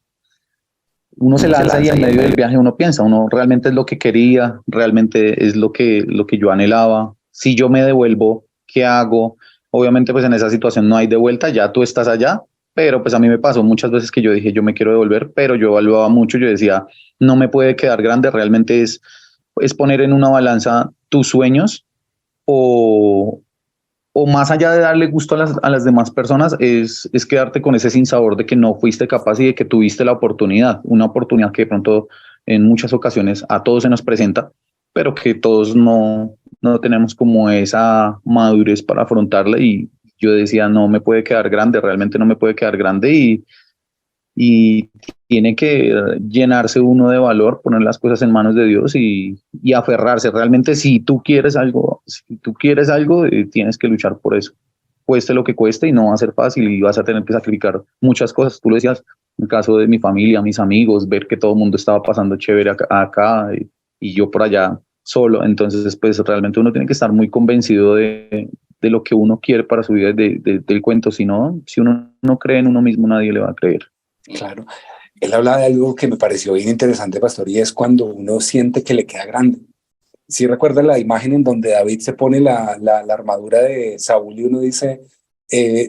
Uno se lanza y en medio del viaje uno piensa, uno realmente es lo que quería, realmente es lo que yo anhelaba. Si yo me devuelvo, ¿qué hago? Obviamente pues en esa situación no hay de vuelta, ya tú estás allá, pero pues a mí me pasó muchas veces que yo dije yo me quiero devolver, pero yo evaluaba mucho, yo decía no me puede quedar grande, realmente es poner en una balanza tus sueños o, o más allá de darle gusto a las demás personas, es quedarte con ese sinsabor de que no fuiste capaz y de que tuviste la oportunidad, una oportunidad que de pronto en muchas ocasiones a todos se nos presenta, pero que todos no tenemos como esa madurez para afrontarla y yo decía, no me puede quedar grande, realmente no me puede quedar grande y tiene que llenarse uno de valor, poner las cosas en manos de Dios y aferrarse. Realmente si tú quieres algo, tienes que luchar por eso. Cueste lo que cueste y no va a ser fácil y vas a tener que sacrificar muchas cosas. Tú lo decías, en el caso de mi familia, mis amigos, ver que todo el mundo estaba pasando chévere acá y yo por allá solo. Entonces, pues realmente uno tiene que estar muy convencido de lo que uno quiere para su vida, del cuento. Si no, si uno no cree en uno mismo, nadie le va a creer. Claro. Él habla de algo que me pareció bien interesante, pastor, y es cuando uno siente que le queda grande. Si recuerda la imagen en donde David se pone la armadura de Saúl y uno dice,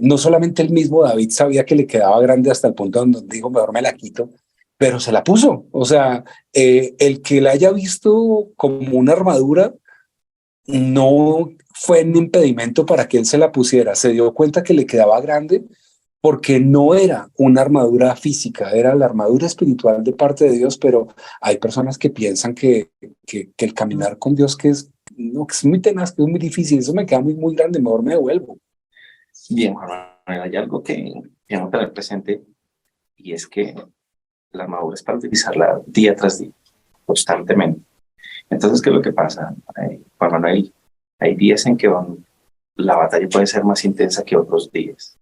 no solamente el mismo David sabía que le quedaba grande hasta el punto donde dijo, mejor me la quito, pero se la puso. O sea, el que la haya visto como una armadura no fue un impedimento para que él se la pusiera. Se dio cuenta que le quedaba grande porque no era una armadura física, era la armadura espiritual de parte de Dios, pero hay personas que piensan que el caminar con Dios no, que es muy tenaz, que es muy difícil, eso me queda muy, muy grande, mejor me devuelvo. Bien, Juan Manuel, hay algo que debemos tener presente y es que la armadura es para utilizarla día tras día, constantemente. Entonces, ¿qué es lo que pasa? Juan Manuel, hay días en que la batalla puede ser más intensa que otros días.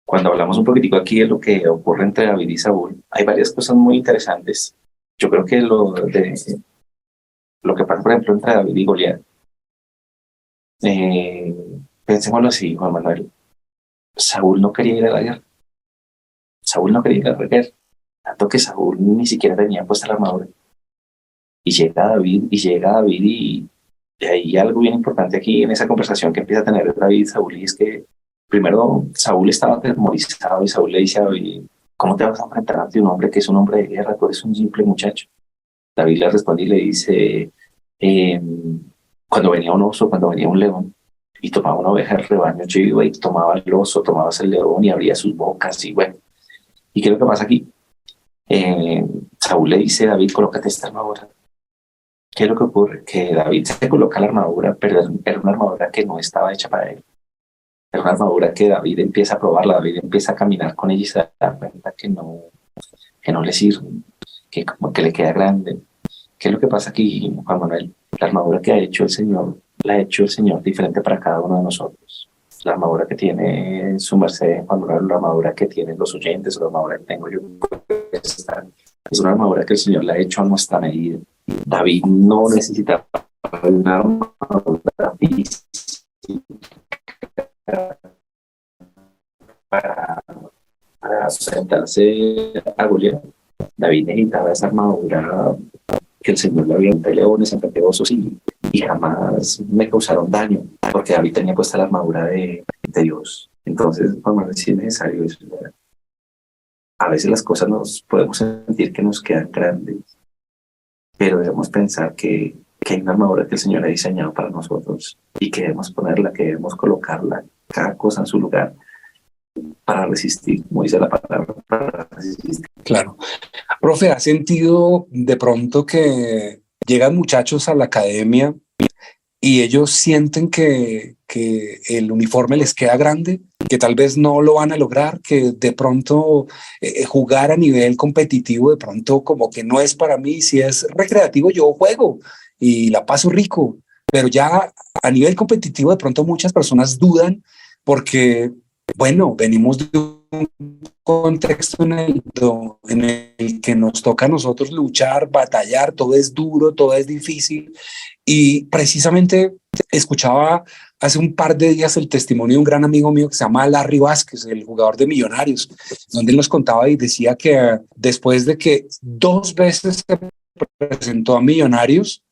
Cuando hablamos un poquitico aquí de lo que ocurre entre David y Saúl, hay varias cosas muy interesantes. Yo creo que lo que pasa, por ejemplo, entre David y Goliat, pensémoslo así, Juan Manuel, Saúl no quería ir a la guerra. Saúl no quería ir a la guerra, tanto que Saúl ni siquiera tenía puesta la armadura. Y llega David y hay algo bien importante aquí en esa conversación que empieza a tener David y Saúl, y es que primero Saúl estaba atemorizado y Saúl le dice a David, ¿cómo te vas a enfrentar ante un hombre que es un hombre de guerra? Tú eres un simple muchacho. David le responde y le dice, cuando venía un oso, cuando venía un león, y tomaba una oveja del rebaño, yo iba y tomaba el oso, tomabas el león y abría sus bocas y bueno. ¿Y qué es lo que pasa aquí? Saúl le dice a David, colócate esta armadura. ¿Qué es lo que ocurre? Que David se coloca la armadura, pero era una armadura que no estaba hecha para él. Era una armadura que David empieza a probarla, David empieza a caminar con ella y se da cuenta que no le sirve, que como que le queda grande. ¿Qué es lo que pasa aquí, Juan Manuel? La armadura que ha hecho el Señor, la ha hecho el Señor diferente para cada uno de nosotros. La armadura que tiene su merced, Juan Manuel, la armadura que tienen los oyentes, la armadura que tengo yo, es una armadura que el Señor le ha hecho a nuestra medida. David no necesitaba una armadura física para enfrentarse a Goliat. David necesitaba esa armadura que el Señor le había entre leones, entre osos y jamás me causaron daño, porque David tenía puesta la armadura de Dios. Entonces, cuando sí es necesario eso, a veces las cosas nos podemos sentir que nos quedan grandes, pero debemos pensar que hay una armadura que el Señor ha diseñado para nosotros y que debemos ponerla, que debemos colocarla, cada cosa en su lugar para resistir, como dice la palabra, para resistir. Claro. Profe, ¿ha sentido de pronto que llegan muchachos a la academia y ellos sienten que el uniforme les queda grande? que tal vez no lo van a lograr, que de pronto jugar a nivel competitivo de pronto como que no es para mí. Si es recreativo yo juego y la paso rico, pero ya a nivel competitivo de pronto muchas personas dudan porque, bueno, venimos de un contexto en el que nos toca a nosotros luchar, batallar, todo es duro, todo es difícil. Y precisamente escuchaba hace un par de días el testimonio de un gran amigo mío que se llama Larry Vázquez, el jugador de Millonarios, donde él nos contaba y decía que después de que 2 veces se presentó a Millonarios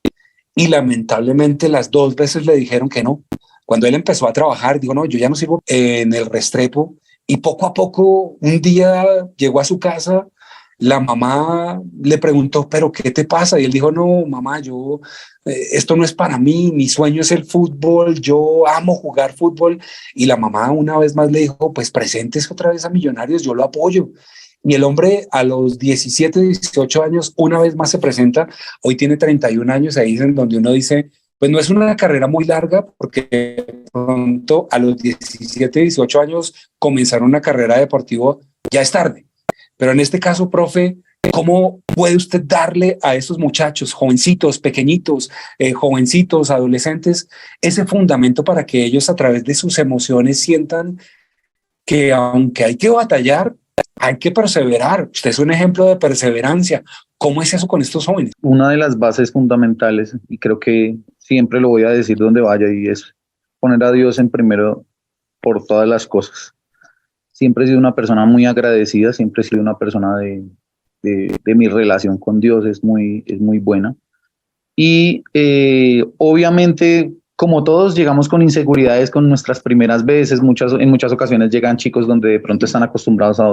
y lamentablemente las 2 veces le dijeron que no. Cuando él empezó a trabajar, dijo, no, yo ya no sirvo en el Restrepo. Y poco a poco, un día llegó a su casa, la mamá le preguntó, pero ¿qué te pasa? Y él dijo, no, mamá, yo, esto no es para mí, mi sueño es el fútbol, yo amo jugar fútbol. Y la mamá una vez más le dijo, pues preséntese otra vez a Millonarios, yo lo apoyo. Y el hombre a los 17, 18 años, una vez más se presenta, hoy tiene 31 años, ahí es en donde uno dice, pues no es una carrera muy larga, porque pronto a los 17, 18 años comenzar una carrera deportiva ya es tarde. Pero en este caso, profe, ¿cómo puede usted darle a esos muchachos, jovencitos, pequeñitos, jovencitos, adolescentes, ese fundamento para que ellos a través de sus emociones sientan que aunque hay que batallar, hay que perseverar? Usted es un ejemplo de perseverancia. ¿Cómo es eso con estos jóvenes? Una de las bases fundamentales, y creo que siempre lo voy a decir donde vaya, y es poner a Dios en primero por todas las cosas. Siempre he sido una persona muy agradecida, siempre he sido una persona de mi relación con Dios es muy buena. Y obviamente, como todos, llegamos con inseguridades con nuestras primeras veces. En muchas ocasiones llegan chicos donde de pronto están acostumbrados a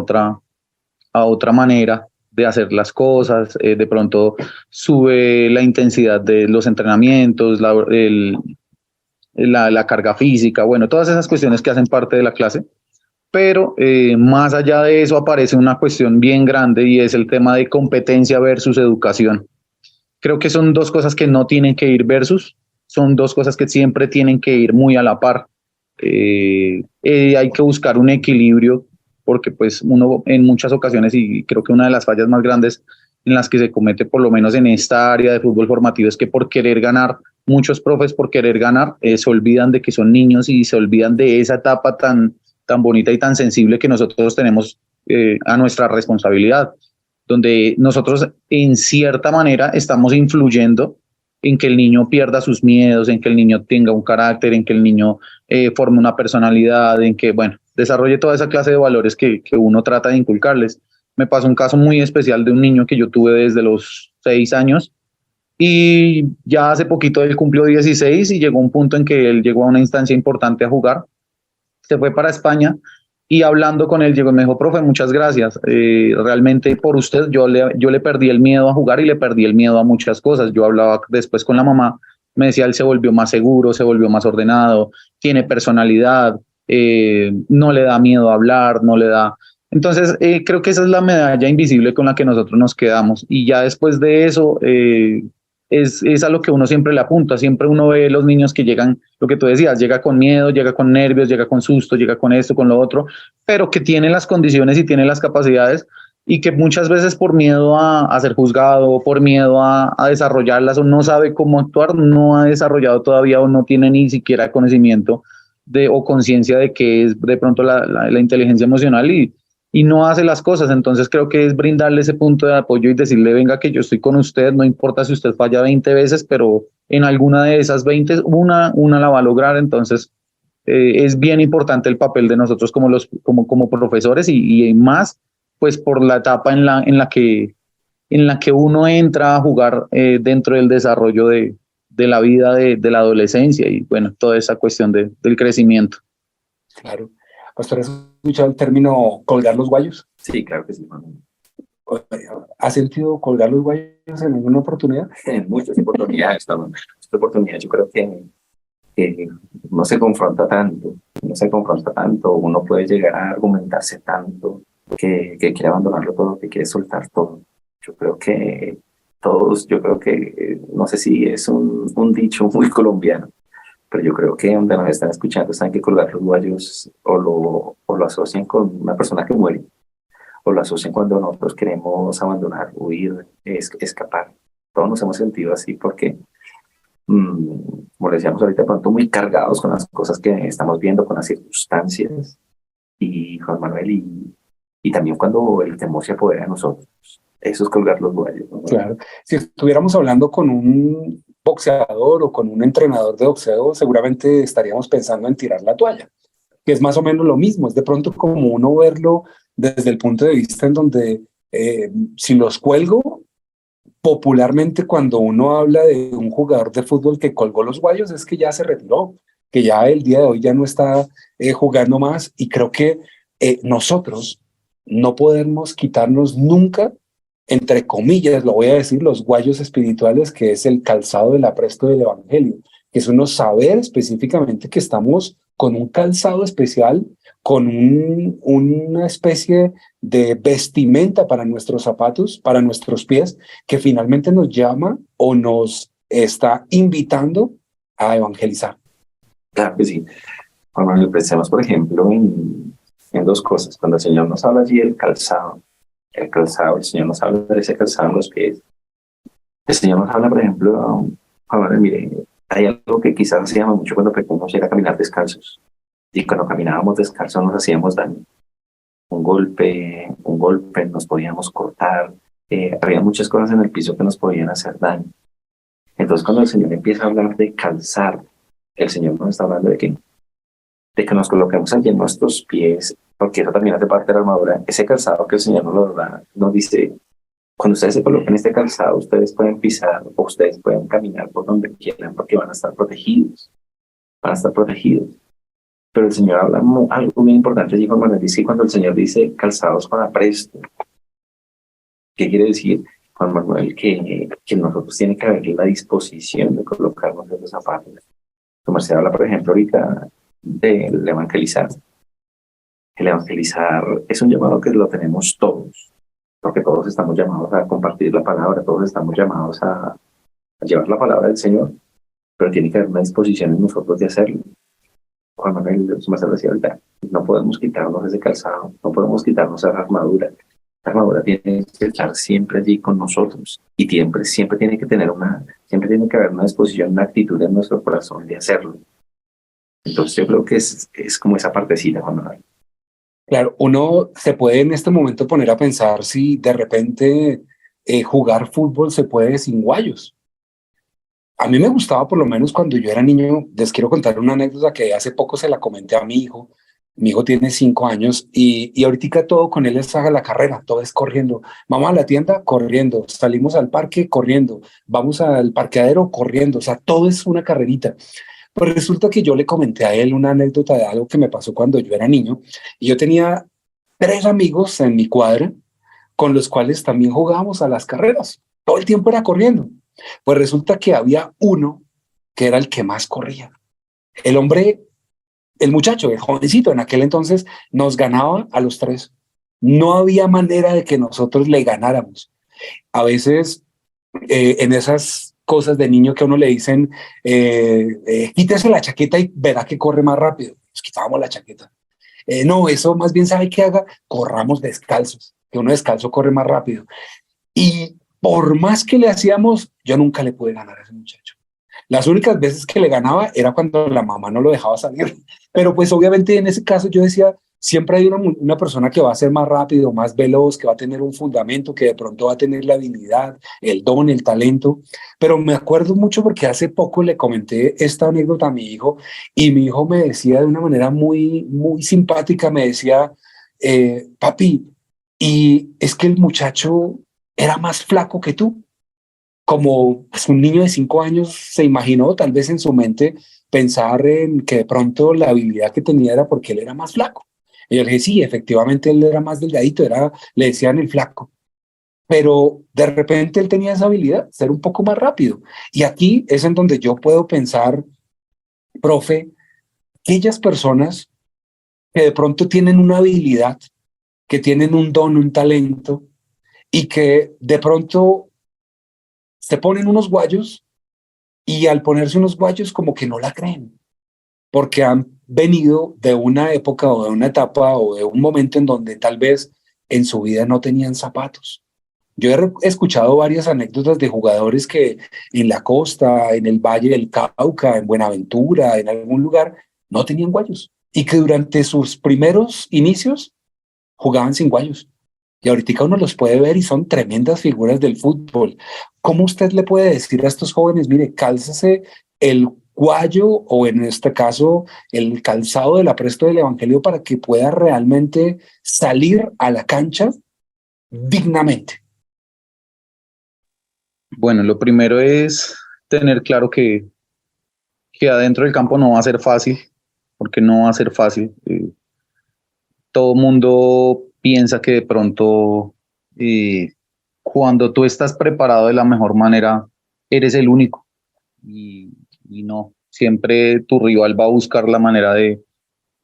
otra manera de hacer las cosas. De pronto sube la intensidad de los entrenamientos, la carga física, bueno, todas esas cuestiones que hacen parte de la clase. Pero más allá de eso aparece una cuestión bien grande y es el tema de competencia versus educación. Creo que son dos cosas que no tienen que ir versus, son dos cosas que siempre tienen que ir muy a la par. Hay que buscar un equilibrio porque pues uno en muchas ocasiones, y creo que una de las fallas más grandes en las que se comete por lo menos en esta área de fútbol formativo es que por querer ganar, muchos profes por querer ganar se olvidan de que son niños y se olvidan de esa etapa tan bonita y tan sensible que nosotros tenemos a nuestra responsabilidad, donde nosotros en cierta manera estamos influyendo en que el niño pierda sus miedos, en que el niño tenga un carácter, en que el niño forme una personalidad, en que, bueno, desarrolle toda esa clase de valores que uno trata de inculcarles. Me pasó un caso muy especial de un niño que yo tuve desde los 6 años y ya hace poquito él cumplió 16 y llegó un punto en que él llegó a una instancia importante a jugar. Se fue para España y hablando con él llegó y me dijo, profe, muchas gracias. Realmente por usted yo le perdí el miedo a jugar y le perdí el miedo a muchas cosas. Yo hablaba después con la mamá, me decía, él se volvió más seguro, se volvió más ordenado, tiene personalidad, no le da miedo hablar, no le da... Entonces, creo que esa es la medalla invisible con la que nosotros nos quedamos. Y ya después de eso, es a lo que uno siempre le apunta. Siempre uno ve los niños que llegan, lo que tú decías, llega con miedo, llega con nervios, llega con susto, llega con esto, con lo otro, pero que tiene las condiciones y tiene las capacidades y que muchas veces por miedo a ser juzgado, por miedo a desarrollarlas o no sabe cómo actuar, no ha desarrollado todavía o no tiene ni siquiera conocimiento o conciencia de qué es de pronto la inteligencia emocional y no hace las cosas. Entonces creo que es brindarle ese punto de apoyo y decirle, venga, que yo estoy con usted, no importa si usted falla 20 veces, pero en alguna de esas 20, una la va a lograr. Entonces es bien importante el papel de nosotros como profesores y más pues por la etapa en la que uno entra a jugar dentro del desarrollo de la vida de la adolescencia y bueno, toda esa cuestión del crecimiento. Claro. Pastor, ¿has escuchado el término colgar los guayos? Sí, claro que sí. ¿Has sentido colgar los guayos en alguna oportunidad? En muchas oportunidades, ¿no? Esta oportunidad yo creo que no se confronta tanto, uno puede llegar a argumentarse tanto que quiere abandonarlo todo, que quiere soltar todo. Yo creo que no sé si es un dicho muy colombiano, pero yo creo que donde nos están escuchando saben que colgar los guayos o lo asocian con una persona que muere, o lo asocian cuando nosotros queremos abandonar, huir, escapar. Todos nos hemos sentido así porque, como le decíamos ahorita, de pronto muy cargados con las cosas que estamos viendo, con las circunstancias, y Juan Manuel, y también cuando el temor se apodera de nosotros. Eso es colgar los guayos, ¿no? Claro. Si estuviéramos hablando con un boxeador o con un entrenador de boxeo, seguramente estaríamos pensando en tirar la toalla, que es más o menos lo mismo. Es de pronto como uno verlo desde el punto de vista en donde si los cuelgo, popularmente cuando uno habla de un jugador de fútbol que colgó los guayos es que ya se retiró, que ya el día de hoy ya no está jugando más, y creo que nosotros no podemos quitarnos nunca, entre comillas, lo voy a decir, los guayos espirituales, que es el calzado del apresto del evangelio, que es uno saber específicamente que estamos con un calzado especial, con una especie de vestimenta para nuestros zapatos, para nuestros pies, que finalmente nos llama o nos está invitando a evangelizar. Claro que sí. Juan Manuel, pensemos, por ejemplo, en dos cosas. Cuando el Señor nos habla allí del calzado, el Señor nos habla de ese calzado en los pies. El Señor nos habla, por ejemplo, Juan Manuel, mire, hay algo que quizás hacíamos mucho cuando pequeños, era caminar descalzos. Y cuando caminábamos descalzos nos hacíamos daño. Un golpe, nos podíamos cortar. Había muchas cosas en el piso que nos podían hacer daño. Entonces, cuando el Señor empieza a hablar de calzar, el Señor nos está hablando de que nos coloquemos allí en nuestros pies, porque eso también hace parte de la armadura. Ese calzado que el Señor nos da, nos dice, cuando ustedes se coloquen este calzado, ustedes pueden pisar o ustedes pueden caminar por donde quieran, porque van a estar protegidos. Van a estar protegidos. Pero el Señor habla algo muy importante allí, Juan Manuel, dice que cuando el Señor dice calzados con apresto, ¿qué quiere decir, Juan Manuel? Que nosotros tiene que haber la disposición de colocarnos esos zapatos. Como se habla, por ejemplo, ahorita del evangelizar. El evangelizar es un llamado que lo tenemos todos, porque todos estamos llamados a compartir la palabra, todos estamos llamados a llevar la palabra del Señor, pero tiene que haber una disposición en nosotros de hacerlo. Juan Manuel, su merced decía ahorita, no podemos quitarnos ese calzado, no podemos quitarnos esa armadura. La armadura tiene que estar siempre allí con nosotros y siempre tiene que siempre tiene que haber una disposición, una actitud en nuestro corazón de hacerlo. Entonces yo creo que es como esa partecita, Juan Manuel. Claro, uno se puede en este momento poner a pensar si de repente jugar fútbol se puede sin guayos. A mí me gustaba, por lo menos cuando yo era niño. Les quiero contar una anécdota que hace poco se la comenté a mi hijo. Mi hijo tiene 5 años y ahorita todo con él es haga la carrera, todo es corriendo. Vamos a la tienda, corriendo. Salimos al parque, corriendo. Vamos al parqueadero, corriendo. O sea, todo es una carrerita. Pues resulta que yo le comenté a él una anécdota de algo que me pasó cuando yo era niño. Y yo tenía 3 amigos en mi cuadra con los cuales también jugábamos a las carreras. Todo el tiempo era corriendo. Pues resulta que había uno que era el que más corría. El hombre, el muchacho, el jovencito en aquel entonces nos ganaba a los 3. No había manera de que nosotros le ganáramos. A veces en esas cosas de niño que a uno le dicen, quítese la chaqueta y verá que corre más rápido. Nos quitábamos la chaqueta. No, eso más bien sabe que haga, corramos descalzos, que uno descalzo corre más rápido. Y por más que le hacíamos, yo nunca le pude ganar a ese muchacho. Las únicas veces que le ganaba era cuando la mamá no lo dejaba salir. Pero pues obviamente en ese caso yo decía, siempre hay una persona que va a ser más rápido, más veloz, que va a tener un fundamento, que de pronto va a tener la habilidad, el don, el talento. Pero me acuerdo mucho porque hace poco le comenté esta anécdota a mi hijo y mi hijo me decía de una manera muy, muy simpática, me decía, papi, y es que el muchacho era más flaco que tú. Como pues, un niño de 5 años se imaginó tal vez en su mente pensar en que de pronto la habilidad que tenía era porque él era más flaco. Y yo le dije, sí, efectivamente él era más delgadito, le decían el flaco. Pero de repente él tenía esa habilidad, ser un poco más rápido. Y aquí es en donde yo puedo pensar, profe, aquellas personas que de pronto tienen una habilidad, que tienen un don, un talento, y que de pronto se ponen unos guayos y al ponerse unos guayos como que no la creen, porque han venido de una época o de una etapa o de un momento en donde tal vez en su vida no tenían zapatos. Yo he escuchado varias anécdotas de jugadores que en la costa, en el Valle del Cauca, en Buenaventura, en algún lugar, no tenían guayos y que durante sus primeros inicios jugaban sin guayos. Y ahorita uno los puede ver y son tremendas figuras del fútbol. ¿Cómo usted le puede decir a estos jóvenes, mire, cálcese el guayo o en este caso el calzado del apresto del evangelio para que pueda realmente salir a la cancha dignamente? Bueno, lo primero es tener claro que adentro del campo no va a ser fácil, porque no va a ser fácil. Todo mundo piensa que de pronto cuando tú estás preparado de la mejor manera, eres el único. Y no, siempre tu rival va a buscar la manera de,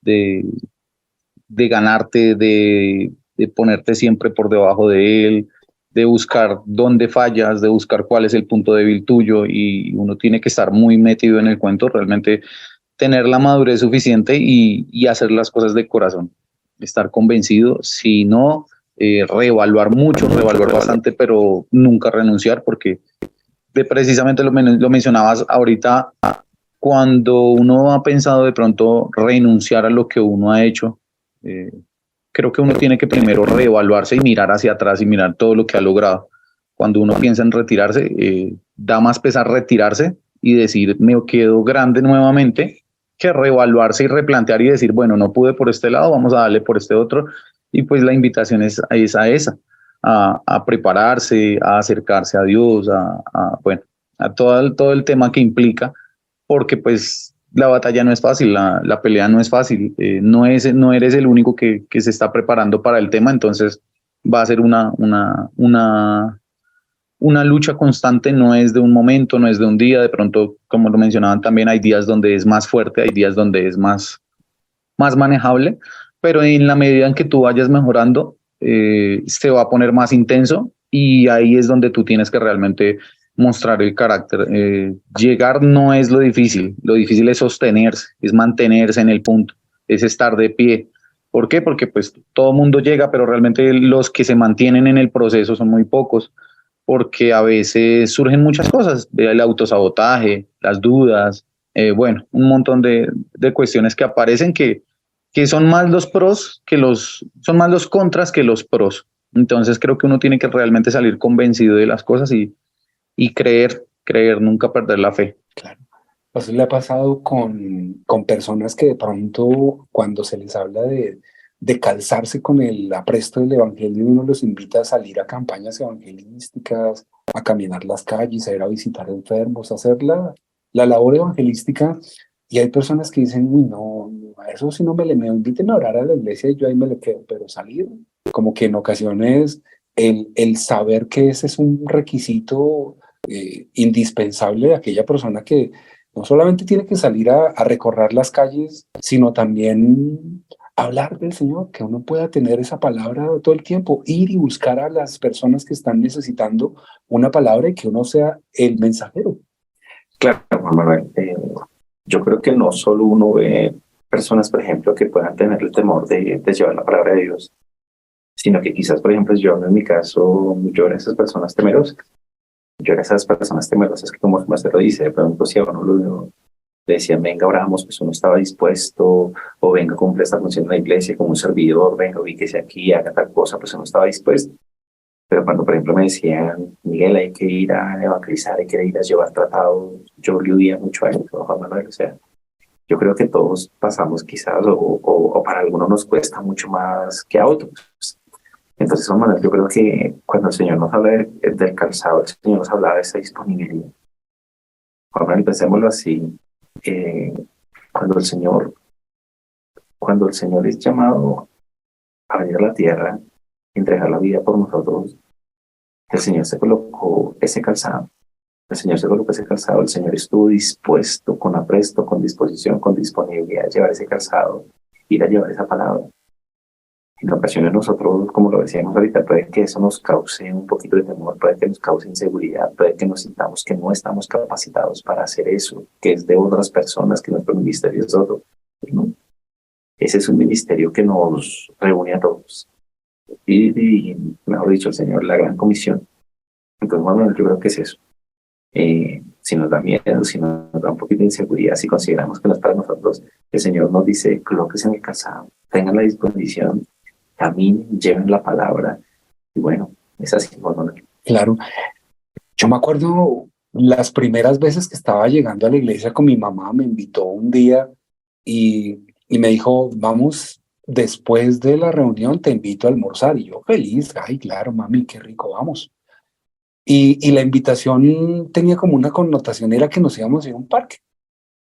de ganarte, de ponerte siempre por debajo de él, de buscar dónde fallas, de buscar cuál es el punto débil tuyo, y uno tiene que estar muy metido en el cuento, realmente tener la madurez suficiente y hacer las cosas de corazón, estar convencido, si no, reevaluar mucho, reevaluar bastante, pero nunca renunciar, porque precisamente lo mencionabas ahorita, cuando uno ha pensado de pronto renunciar a lo que uno ha hecho, creo que uno tiene que primero reevaluarse y mirar hacia atrás y mirar todo lo que ha logrado. Cuando uno piensa en retirarse, da más pesar retirarse y decir, me quedo grande nuevamente, que reevaluarse y replantear y decir, bueno, no pude por este lado, vamos a darle por este otro. Y pues la invitación es a esa, a prepararse, a acercarse a Dios, bueno, a todo el tema que implica, porque pues la batalla no es fácil, la pelea no es fácil, no eres el único que se está preparando para el tema, entonces va a ser una lucha constante, no es de un momento, no es de un día, de pronto, como lo mencionaban también, hay días donde es más fuerte, hay días donde es más manejable, pero en la medida en que tú vayas mejorando, se va a poner más intenso, y ahí es donde tú tienes que realmente mostrar el carácter. Llegar no es lo difícil es sostenerse, es mantenerse en el punto, es estar de pie. ¿Por qué? Porque pues todo mundo llega, pero realmente los que se mantienen en el proceso son muy pocos, porque a veces surgen muchas cosas, el autosabotaje, las dudas, bueno, un montón de cuestiones que aparecen que son más los pros son más los contras que los pros. Entonces creo que uno tiene que realmente salir convencido de las cosas y creer, nunca perder la fe. Claro. Eso le ha pasado con personas que de pronto cuando se les habla de calzarse con el apresto del evangelio, uno los invita a salir a campañas evangelísticas, a caminar las calles, a ir a visitar enfermos, a hacer la labor evangelística. Y hay personas que dicen, uy, no, a eso sí no me inviten a orar a la iglesia y yo ahí me le quedo, pero salir, como que en ocasiones el saber que ese es un requisito indispensable de aquella persona que no solamente tiene que salir a recorrer las calles, sino también hablar del Señor, que uno pueda tener esa palabra todo el tiempo, ir y buscar a las personas que están necesitando una palabra y que uno sea el mensajero. Claro, Juan Manuel, yo creo que no solo uno ve personas, por ejemplo, que puedan tener el temor de llevar la palabra de Dios, sino que quizás, por ejemplo, yo en mi caso, yo era esas personas temerosas. Yo era esas personas temerosas que, como usted lo dice, de pronto si a uno le decían, venga, oramos, pues uno estaba dispuesto, o venga, cumple esta función en la iglesia como un servidor, venga, ubíquese aquí, haga tal cosa, pues uno estaba dispuesto. Pero cuando, por ejemplo, me decían, Miguel, hay que ir a evangelizar, hay que ir a llevar tratados, yo le huía mucho a eso, Juan Manuel. O sea, yo creo que todos pasamos quizás, o para algunos nos cuesta mucho más que a otros. Entonces, Juan Manuel, yo creo que cuando el Señor nos habla del calzado, el Señor nos habla de esa disponibilidad. Juan Manuel, pensémoslo así, cuando el Señor es llamado a venir a la tierra, entregar la vida por nosotros, el Señor se colocó ese calzado. El Señor se colocó ese calzado, el Señor estuvo dispuesto, con apresto, con disposición, con disponibilidad a llevar ese calzado, ir a llevar esa palabra. Y en ocasiones nosotros, como lo decíamos ahorita, puede que eso nos cause un poquito de temor, puede que nos cause inseguridad, puede que nos sintamos que no estamos capacitados para hacer eso, que es de otras personas, que nuestro ministerio es otro. ¿No? Ese es un ministerio que nos reúne a todos. Y mejor dicho, el Señor, la gran comisión. Entonces, bueno, yo creo que es eso. Si nos da miedo, si nos da un poquito de inseguridad, si consideramos que no es para nosotros, el Señor nos dice, colóquense en el calzado, tengan la disposición, caminen, lleven la palabra. Y bueno, es así. Bueno, Claro. Yo me acuerdo las primeras veces que estaba llegando a la iglesia con mi mamá, me invitó un día y me dijo, vamos, después de la reunión te invito a almorzar. Y yo feliz, ay, claro, mami, qué rico, vamos. Y la invitación tenía como una connotación, era que nos íbamos a ir a un parque,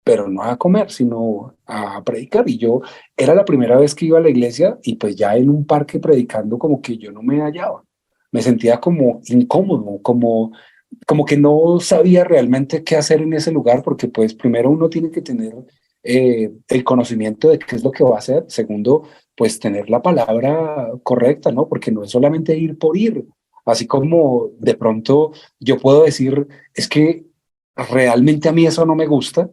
pero no a comer, sino a predicar. Y yo era la primera vez que iba a la iglesia y pues ya en un parque predicando como que yo no me hallaba. Me sentía como incómodo, como que no sabía realmente qué hacer en ese lugar, porque pues primero uno tiene que tener el conocimiento de qué es lo que va a hacer. Segundo, pues tener la palabra correcta, ¿no? Porque no es solamente ir por ir. Así como de pronto yo puedo decir, es que realmente a mí eso no me gusta.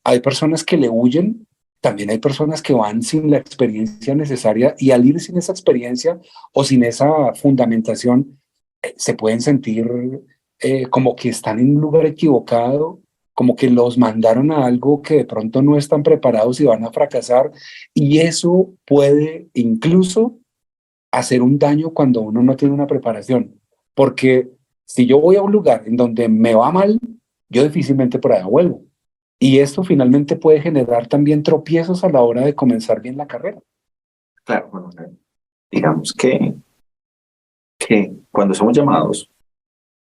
Hay personas que le huyen, también hay personas que van sin la experiencia necesaria y al ir sin esa experiencia o sin esa fundamentación, se pueden sentir como que están en un lugar equivocado, como que los mandaron a algo que de pronto no están preparados y van a fracasar. Y eso puede incluso hacer un daño cuando uno no tiene una preparación. Porque si yo voy a un lugar en donde me va mal, yo difícilmente por allá vuelvo. Y esto finalmente puede generar también tropiezos a la hora de comenzar bien la carrera. claro, bueno, digamos que cuando somos llamados,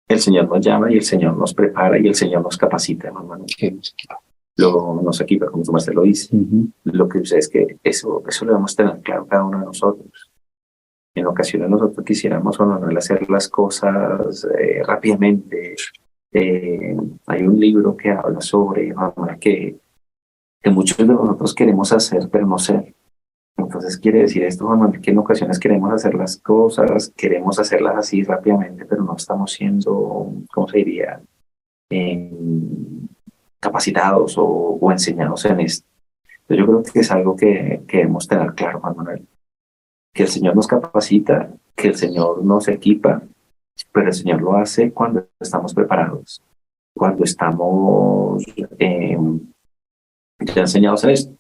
el Señor nos llama y el Señor nos prepara y el Señor nos capacita, hermano. Nos equipa, como su Marcelo dice. Lo que sucede es que eso lo debemos tener claro cada uno de nosotros. En ocasiones nosotros quisiéramos o no hacer las cosas rápidamente. Hay un libro que habla sobre que muchos de nosotros queremos hacer, pero no ser. Entonces quiere decir esto, Juan Manuel, que en ocasiones queremos hacer las cosas, queremos hacerlas así rápidamente, pero no estamos siendo, ¿cómo se diría? Capacitados o enseñados en esto. Entonces yo creo que es algo que debemos tener claro, Juan Manuel, que el Señor nos capacita, que el Señor nos equipa, pero el Señor lo hace cuando estamos preparados, cuando estamos ya enseñados en esto.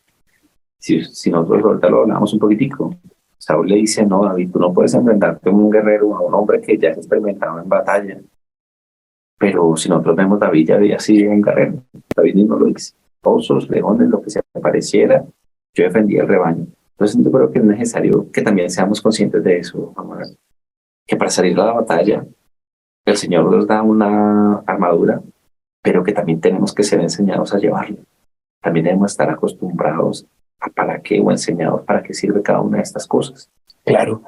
Si nosotros ahorita lo hablamos un poquitico, Saúl le dice, no, David, tú no puedes enfrentarte a un guerrero, a un hombre que ya es experimentado en batalla. Pero si nosotros vemos, David ya había sido un guerrero. David mismo lo dice. Osos, leones, lo que se pareciera, yo defendía el rebaño. Entonces yo creo que es necesario que también seamos conscientes de eso, amor. Que para salir a la batalla, el Señor nos da una armadura, pero que también tenemos que ser enseñados a llevarla. También debemos estar acostumbrados a para qué o enseñados para qué sirve cada una de estas cosas. Claro.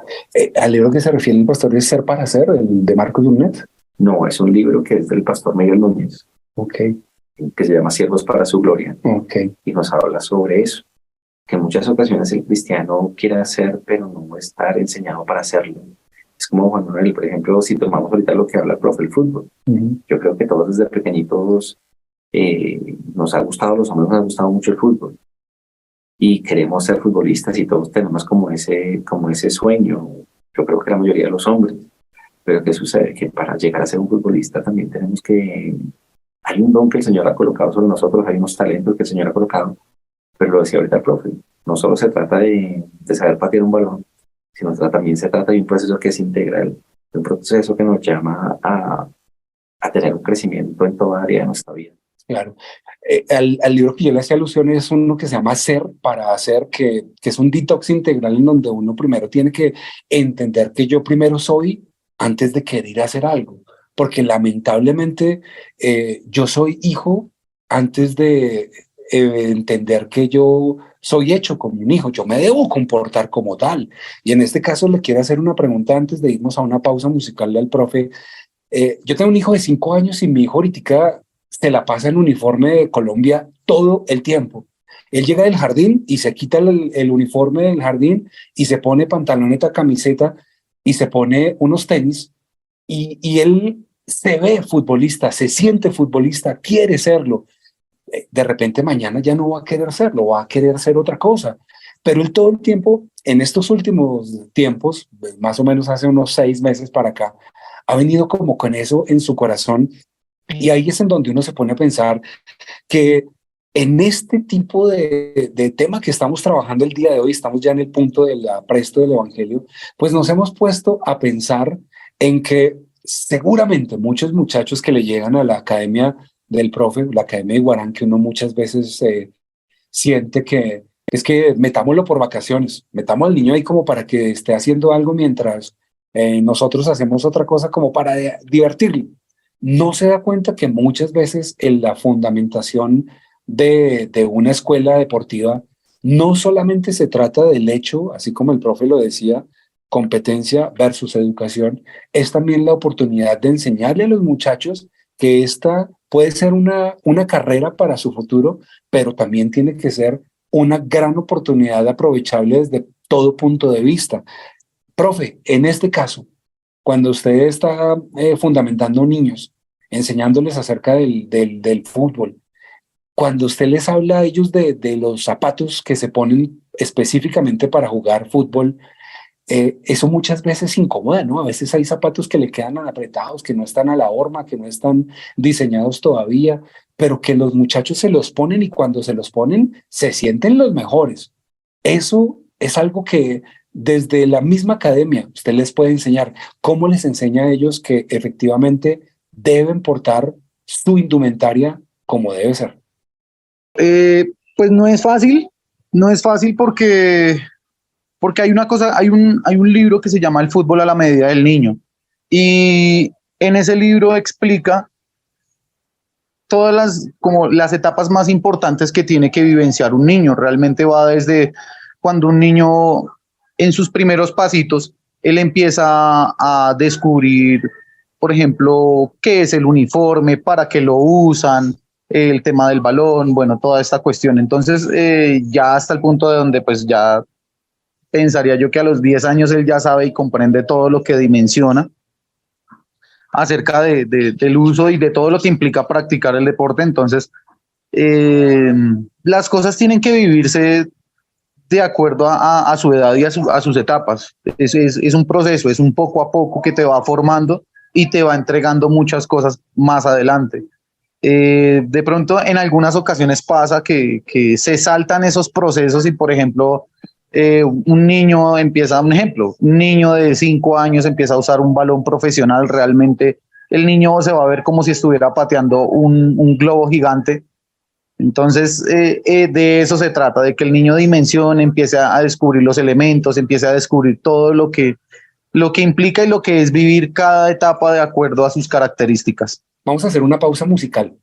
Al libro que se refiere el pastor es Ser para Ser, el de Marcos Dunet. No, es un libro que es del pastor Miguel Núñez, Okay. que se llama Siervos para su Gloria. Okay. Y nos habla sobre eso, que en muchas ocasiones el cristiano quiere hacer, pero no estar enseñado para hacerlo. Es como Juan Manuel, por ejemplo, si tomamos ahorita lo que habla el profe del fútbol. Yo creo que todos desde pequeñitos nos ha gustado, los hombres nos ha gustado mucho el fútbol. Y queremos ser futbolistas y todos tenemos como ese sueño. Yo creo que la mayoría de los hombres. Pero ¿qué sucede? Que para llegar a ser un futbolista también tenemos que... Hay un don que el Señor ha colocado sobre nosotros, hay unos talentos que el Señor ha colocado. Pero lo decía ahorita el profe, no solo se trata de saber patear un balón, sino también se trata de un proceso que es integral, de un proceso que nos llama a tener un crecimiento en toda área de nuestra vida. Claro. Al libro que yo le hacía alusión es uno que se llama Ser para Hacer, que es un detox integral en donde uno primero tiene que entender que yo primero soy antes de querer hacer algo, porque lamentablemente yo soy hijo antes de entender que yo soy hecho como un hijo, yo me debo comportar como tal. Y en este caso le quiero hacer una pregunta antes de irnos a una pausa musical al profe. Yo tengo un hijo de 5 años y mi hijo ahorita se la pasa en uniforme de Colombia todo el tiempo. Él llega del jardín y se quita el uniforme del jardín y se pone pantaloneta, camiseta y se pone unos tenis y él se ve futbolista, se siente futbolista, quiere serlo. De repente mañana ya no va a querer serlo, va a querer ser otra cosa. Pero él todo el tiempo, en estos últimos tiempos, más o menos hace unos 6 meses para acá, ha venido como con eso en su corazón. Y ahí es en donde uno se pone a pensar que en este tipo de tema que estamos trabajando el día de hoy, estamos ya en el punto del apresto del Evangelio, pues nos hemos puesto a pensar en que seguramente muchos muchachos que le llegan a la academia del profe, la academia de Guarán, que uno muchas veces siente que es que metámoslo por vacaciones, metamos al niño ahí como para que esté haciendo algo mientras nosotros hacemos otra cosa como para divertirlo. No se da cuenta que muchas veces en la fundamentación de una escuela deportiva no solamente se trata del hecho, así como el profe lo decía, competencia versus educación, es también la oportunidad de enseñarle a los muchachos que esta puede ser una carrera para su futuro, pero también tiene que ser una gran oportunidad aprovechable desde todo punto de vista. Profe, en este caso, cuando usted está fundamentando niños, enseñándoles acerca del fútbol, cuando usted les habla a ellos de los zapatos que se ponen específicamente para jugar fútbol, eso muchas veces incomoda, ¿no? A veces hay zapatos que le quedan apretados, que no están a la horma, que no están diseñados todavía, pero que los muchachos se los ponen y cuando se los ponen se sienten los mejores. Eso es algo que desde la misma academia usted les puede enseñar. ¿Cómo les enseña a ellos que efectivamente deben portar su indumentaria como debe ser? Pues no es fácil porque hay una cosa, hay un libro que se llama El fútbol a la medida del niño y en ese libro explica todas las etapas más importantes que tiene que vivenciar un niño. Realmente va desde cuando un niño en sus primeros pasitos, él empieza a descubrir, por ejemplo, qué es el uniforme, para qué lo usan, el tema del balón, bueno, toda esta cuestión. Entonces, ya hasta el punto de donde pues ya pensaría yo que a los 10 años él ya sabe y comprende todo lo que dimensiona acerca del uso y de todo lo que implica practicar el deporte. Entonces, las cosas tienen que vivirse de acuerdo a su edad y a sus etapas. Es un proceso, es un poco a poco que te va formando y te va entregando muchas cosas más adelante. De pronto, en algunas ocasiones pasa que se saltan esos procesos y, por ejemplo, un niño un niño de 5 años empieza a usar un balón profesional. Realmente el niño se va a ver como si estuviera pateando un globo gigante. Entonces, de eso se trata, de que el niño dimensione, empiece a descubrir los elementos, empiece a descubrir todo lo que implica y lo que es vivir cada etapa de acuerdo a sus características. Vamos a hacer una pausa musical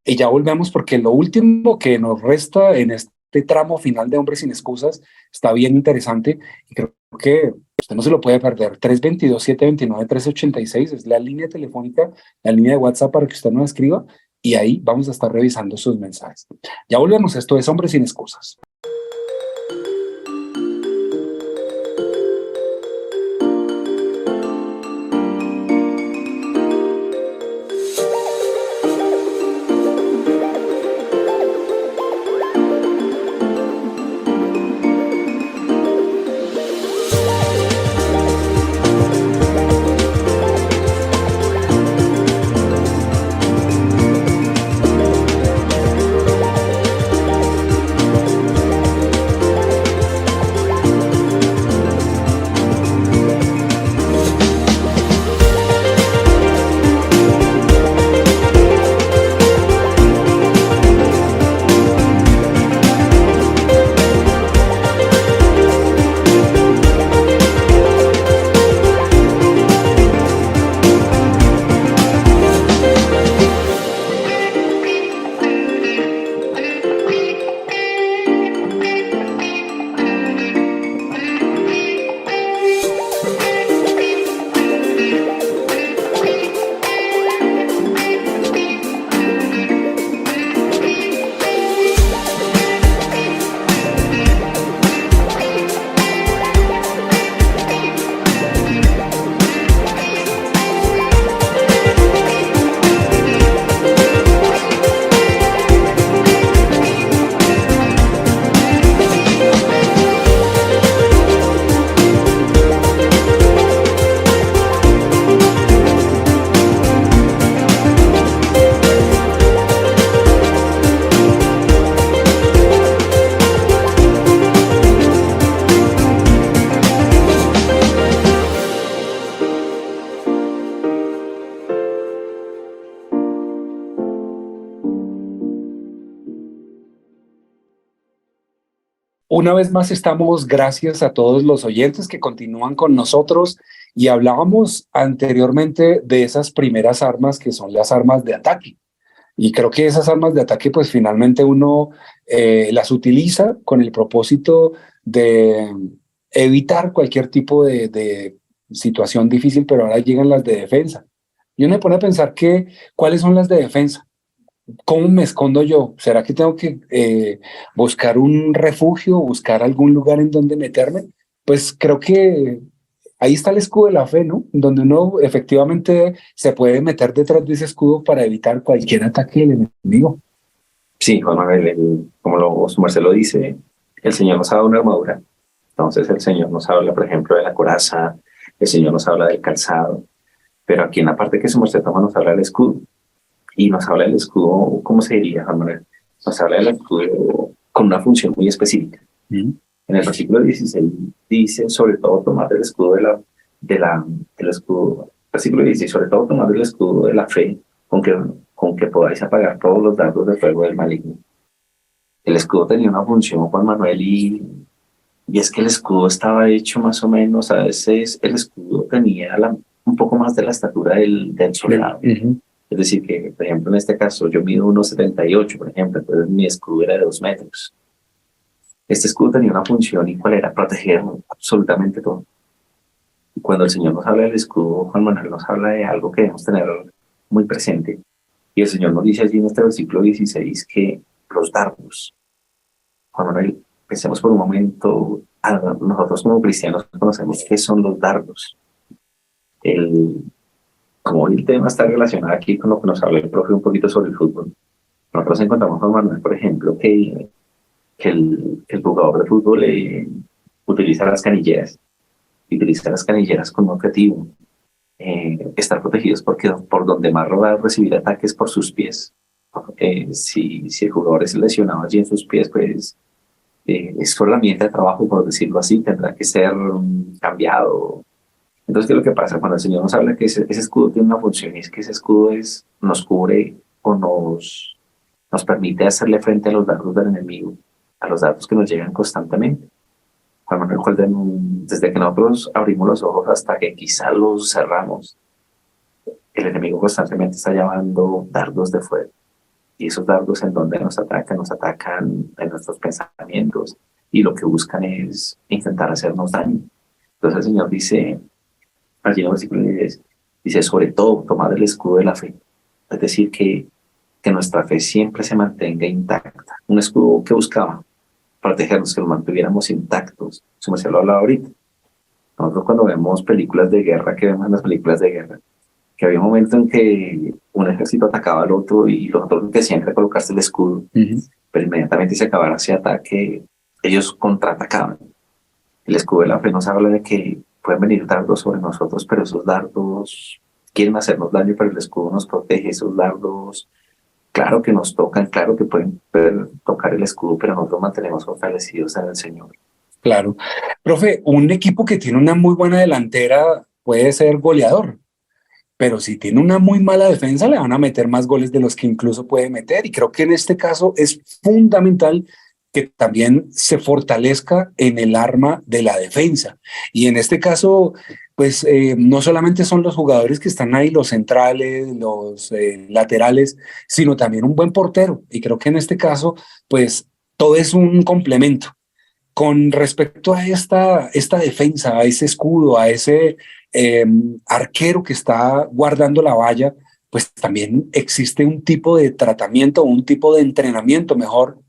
y ya volvemos porque lo último que nos resta en este tramo final de Hombres sin Excusas está bien interesante y creo que usted no se lo puede perder. 322-729-1386 es la línea telefónica, la línea de WhatsApp para que usted nos escriba y ahí vamos a estar revisando sus mensajes. Ya volvemos, esto es Hombres sin Excusas. Una vez más estamos, gracias a todos los oyentes que continúan con nosotros y hablábamos anteriormente de esas primeras armas que son las armas de ataque. Y creo que esas armas de ataque, pues finalmente uno las utiliza con el propósito de evitar cualquier tipo de situación difícil, pero ahora llegan las de defensa. Y uno me pone a pensar que, ¿cuáles son las de defensa? ¿Cómo me escondo yo? ¿Será que tengo que buscar un refugio, buscar algún lugar en donde meterme? Pues creo que ahí está el escudo de la fe, ¿no? Donde uno efectivamente se puede meter detrás de ese escudo para evitar cualquier ataque del enemigo. Sí, Juan Manuel, como su merced lo dice, el Señor nos ha dado una armadura. Entonces el Señor nos habla, por ejemplo, de la coraza, el Señor nos habla del calzado, pero aquí en la parte que su merced toma nos habla del escudo. Y nos habla del escudo, ¿cómo se diría, Juan Manuel? Nos habla del escudo con una función muy específica. En el versículo 16 dice, sobre todo tomar el escudo del escudo, versículo 16, sobre todo tomar el escudo de la fe, con que podáis apagar todos los dardos de fuego del maligno. El escudo tenía una función, Juan Manuel, y es que el escudo estaba hecho más o menos, a veces el escudo tenía un poco más de la estatura del soldado. Es decir, que, por ejemplo, en este caso, yo mido 1,78, por ejemplo, entonces mi escudo era de 2 metros. Este escudo tenía una función y cuál era proteger absolutamente todo. Y cuando el Señor nos habla del escudo, Juan Manuel nos habla de algo que debemos tener muy presente. Y el Señor nos dice allí en este versículo 16 que los dardos, Juan Manuel, pensemos por un momento, nosotros como cristianos conocemos qué son los dardos. Como el tema está relacionado aquí con lo que nos habla el profe un poquito sobre el fútbol, nosotros encontramos con Manuel, por ejemplo, que el jugador de fútbol utiliza las canilleras con un objetivo, estar protegidos porque por donde más va a recibir ataques por sus pies. Si el jugador es lesionado allí en sus pies, pues su herramienta de trabajo, por decirlo así, tendrá que ser cambiado. Entonces, ¿qué es lo que pasa? Cuando el Señor nos habla que ese escudo tiene una función, y es que ese escudo nos cubre o nos permite hacerle frente a los dardos del enemigo, a los dardos que nos llegan constantemente. Juan Manuel, desde que nosotros abrimos los ojos hasta que quizá los cerramos, el enemigo constantemente está llamando dardos de fuego. Y esos dardos en donde nos atacan en nuestros pensamientos, y lo que buscan es intentar hacernos daño. Entonces el Señor dice, allí en el versículo 10, dice, sobre todo, tomad el escudo de la fe. Es decir, que nuestra fe siempre se mantenga intacta. Un escudo que buscaba protegernos, que lo mantuviéramos intactos. Como se lo hablaba ahorita. Nosotros cuando vemos películas de guerra, que vemos en las películas de guerra, que había un momento en que un ejército atacaba al otro y los otros que siempre colocarse el escudo, pero inmediatamente se acabara ese ataque, ellos contraatacaban. El escudo de la fe nos habla de que pueden venir dardos sobre nosotros, pero esos dardos quieren hacernos daño, pero el escudo nos protege. Esos dardos, claro que nos tocan, claro que pueden tocar el escudo, pero nosotros mantenemos fortalecidos en el Señor. Claro. Profe, un equipo que tiene una muy buena delantera puede ser goleador, pero si tiene una muy mala defensa le van a meter más goles de los que incluso puede meter, y creo que en este caso es fundamental que también se fortalezca en el arma de la defensa. Y en este caso, pues no solamente son los jugadores que están ahí, los centrales, los laterales, sino también un buen portero. Y creo que en este caso, pues todo es un complemento. Con respecto a esta defensa, a ese escudo, a ese arquero que está guardando la valla, pues también existe un tipo de tratamiento, un tipo de entrenamiento mejor,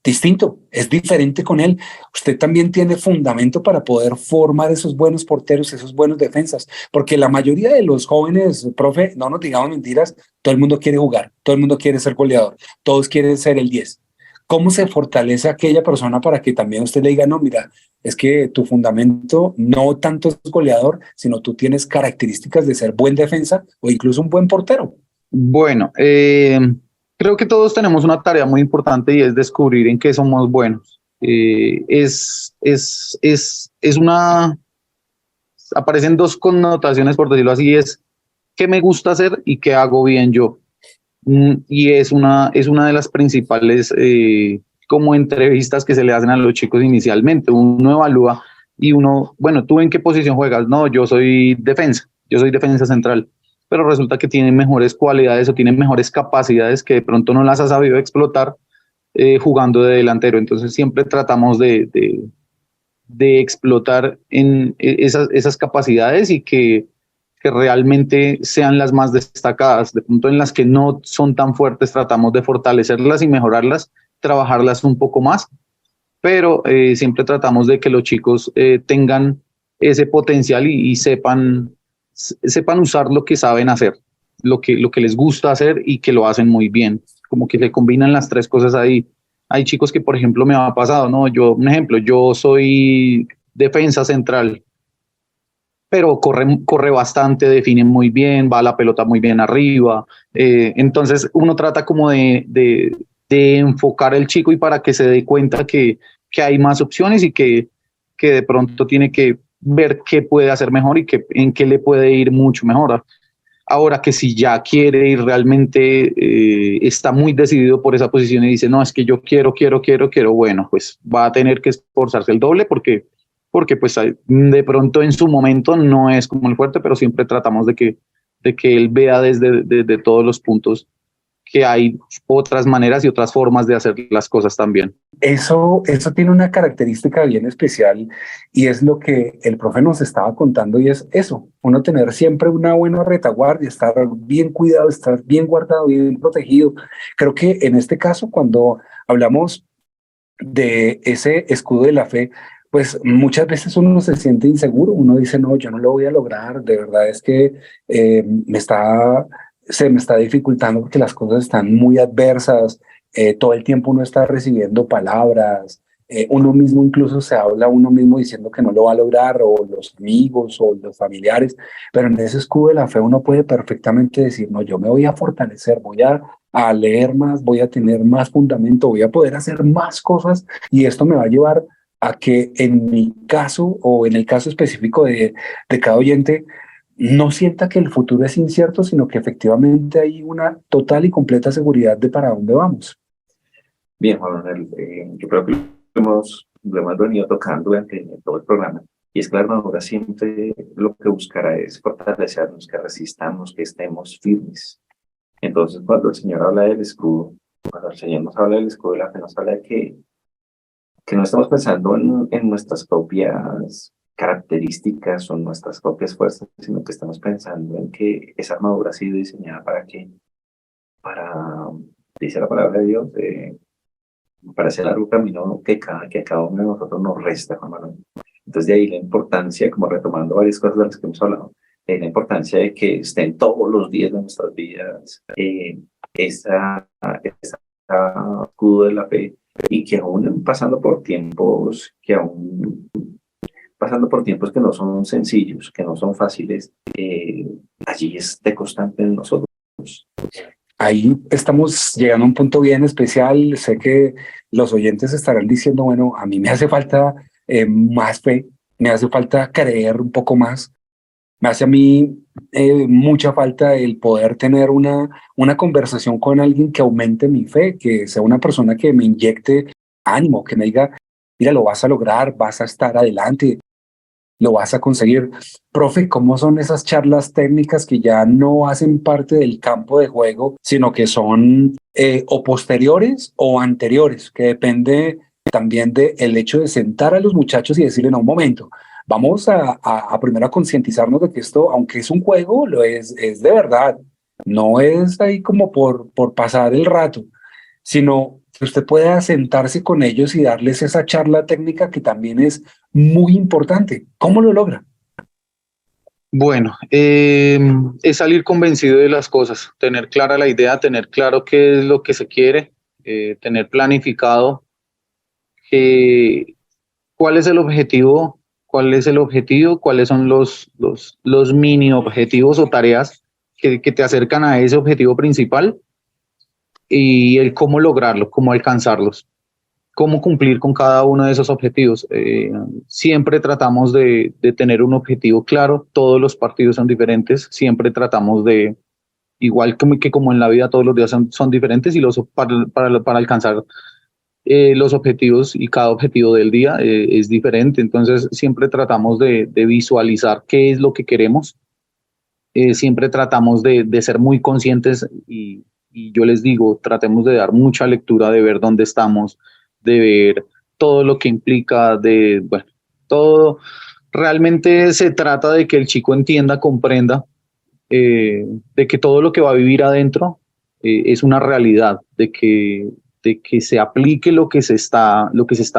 distinto, es diferente con él. Usted también tiene fundamento para poder formar esos buenos porteros, esos buenos defensas, porque la mayoría de los jóvenes, profe, no nos digamos mentiras, todo el mundo quiere jugar, todo el mundo quiere ser goleador, todos quieren ser el 10. ¿Cómo se fortalece aquella persona para que también usted le diga, no, mira, es que tu fundamento no tanto es goleador, sino tú tienes características de ser buen defensa o incluso un buen portero? Bueno, creo que todos tenemos una tarea muy importante y es descubrir en qué somos buenos. Aparecen dos connotaciones, por decirlo así, es qué me gusta hacer y qué hago bien yo. Y es una de las principales como entrevistas que se le hacen a los chicos inicialmente. Uno evalúa y uno, bueno, ¿tú en qué posición juegas? No, yo soy defensa central, pero resulta que tienen mejores cualidades o tienen mejores capacidades que de pronto no las ha sabido explotar jugando de delantero. Entonces siempre tratamos de explotar en esas capacidades y que realmente sean las más destacadas. De pronto en las que no son tan fuertes tratamos de fortalecerlas y mejorarlas, trabajarlas un poco más, pero siempre tratamos de que los chicos tengan ese potencial y sepan usar lo que saben hacer, lo que les gusta hacer y que lo hacen muy bien, como que se combinan las tres cosas ahí. Hay chicos que, por ejemplo, me ha pasado, ¿no? Un ejemplo, yo soy defensa central, pero corre bastante, define muy bien, va la pelota muy bien arriba. Entonces uno trata como de enfocar al chico y para que se dé cuenta que hay más opciones y que de pronto tiene que ver qué puede hacer mejor y en qué le puede ir mucho mejor. Ahora que si ya quiere y realmente está muy decidido por esa posición y dice, no, es que yo quiero, bueno, pues va a tener que esforzarse el doble porque pues de pronto en su momento no es como el fuerte, pero siempre tratamos de que él vea desde todos los puntos que hay otras maneras y otras formas de hacer las cosas también. Eso tiene una característica bien especial y es lo que el profe nos estaba contando y es eso, uno tener siempre una buena retaguardia, estar bien cuidado, estar bien guardado, bien protegido. Creo que en este caso, cuando hablamos de ese escudo de la fe, pues muchas veces uno se siente inseguro, uno dice, no, yo no lo voy a lograr, de verdad es que se me está dificultando porque las cosas están muy adversas, todo el tiempo uno está recibiendo palabras, uno mismo incluso se habla a uno mismo diciendo que no lo va a lograr, o los amigos o los familiares, pero en ese escudo de la fe uno puede perfectamente decir, no, yo me voy a fortalecer, voy a leer más, voy a tener más fundamento, voy a poder hacer más cosas y esto me va a llevar a que en mi caso o en el caso específico de cada oyente no sienta que el futuro es incierto, sino que efectivamente hay una total y completa seguridad de para dónde vamos. Bien, Juan Manuel, yo creo que lo hemos venido tocando durante todo el programa, y es que la armadura siempre lo que buscará es fortalecernos, que resistamos, que estemos firmes. Entonces, cuando el Señor habla del escudo, cuando el Señor nos habla del escudo de la fe, nos habla de que no estamos pensando en nuestras propias características o nuestras propias fuerzas, sino que estamos pensando en que esa armadura ha sido diseñada para qué, dice la palabra de Dios, para hacer largo camino que a cada uno de nosotros nos resta, Juan Manuel. Entonces de ahí la importancia, como retomando varias cosas de las que hemos hablado, la importancia de que estén todos los días de nuestras vidas esa escudo de la fe, y que aún pasando por tiempos que no son sencillos, que no son fáciles, allí esté constante en nosotros. Ahí estamos llegando a un punto bien especial. Sé que los oyentes estarán diciendo, bueno, a mí me hace falta más fe, me hace falta creer un poco más, me hace a mí mucha falta el poder tener una conversación con alguien que aumente mi fe, que sea una persona que me inyecte ánimo, que me diga, mira, lo vas a lograr, vas a estar adelante, lo vas a conseguir. Profe, ¿cómo son esas charlas técnicas que ya no hacen parte del campo de juego, sino que son o posteriores o anteriores, que depende también del hecho de sentar a los muchachos y decirle, no, un momento, vamos a primero a concientizarnos de que esto, aunque es un juego, es de verdad, no es ahí como por pasar el rato, sino que usted pueda sentarse con ellos y darles esa charla técnica que también es muy importante. ¿Cómo lo logra? Bueno, es salir convencido de las cosas, tener clara la idea, tener claro qué es lo que se quiere, tener planificado cuál es el objetivo, cuáles son los mini objetivos o tareas que te acercan a ese objetivo principal y el cómo lograrlo, cómo alcanzarlos, cómo cumplir con cada uno de esos objetivos. Siempre tratamos de tener un objetivo claro, todos los partidos son diferentes, siempre tratamos de, igual que como en la vida todos los días son diferentes y para alcanzar los objetivos y cada objetivo del día es diferente. Entonces siempre tratamos de visualizar qué es lo que queremos. Siempre tratamos de ser muy conscientes y yo les digo, tratemos de dar mucha lectura, de ver dónde estamos, de ver todo lo que implica, bueno, todo. Realmente se trata de que el chico entienda, comprenda, de que todo lo que va a vivir adentro es una realidad, de que se aplique lo que se está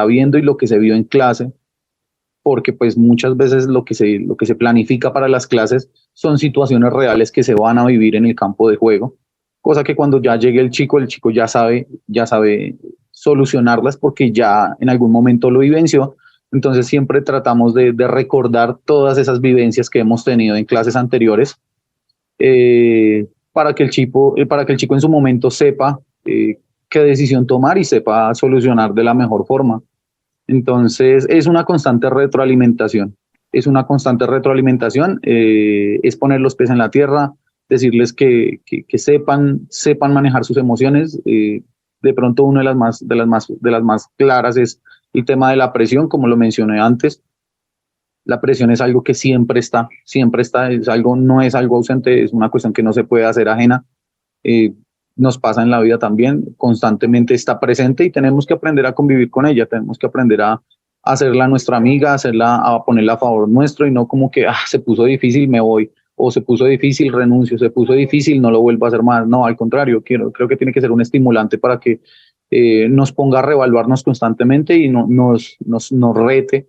viendo y lo que se vio en clase, porque pues muchas veces lo que se planifica para las clases son situaciones reales que se van a vivir en el campo de juego, cosa que cuando ya llegue el chico ya sabe solucionarlas porque ya en algún momento lo vivenció. Entonces siempre tratamos de recordar todas esas vivencias que hemos tenido en clases anteriores, para que el chico en su momento sepa qué decisión tomar y sepa solucionar de la mejor forma. Entonces, es una constante retroalimentación. Es una constante retroalimentación, es poner los pies en la tierra, decirles que sepan manejar sus emociones. De pronto, una de las más claras es el tema de la presión, como lo mencioné antes. La presión es algo que siempre está, no es algo ausente, es una cuestión que no se puede hacer ajena. eh, Nos pasa en la vida también, constantemente está presente y tenemos que aprender a convivir con ella, tenemos que aprender a hacerla nuestra amiga, a ponerla a favor nuestro y no como que se puso difícil, me voy, o se puso difícil, renuncio, se puso difícil, no lo vuelvo a hacer más. No, al contrario, creo que tiene que ser un estimulante para que nos ponga a reevaluarnos constantemente y nos rete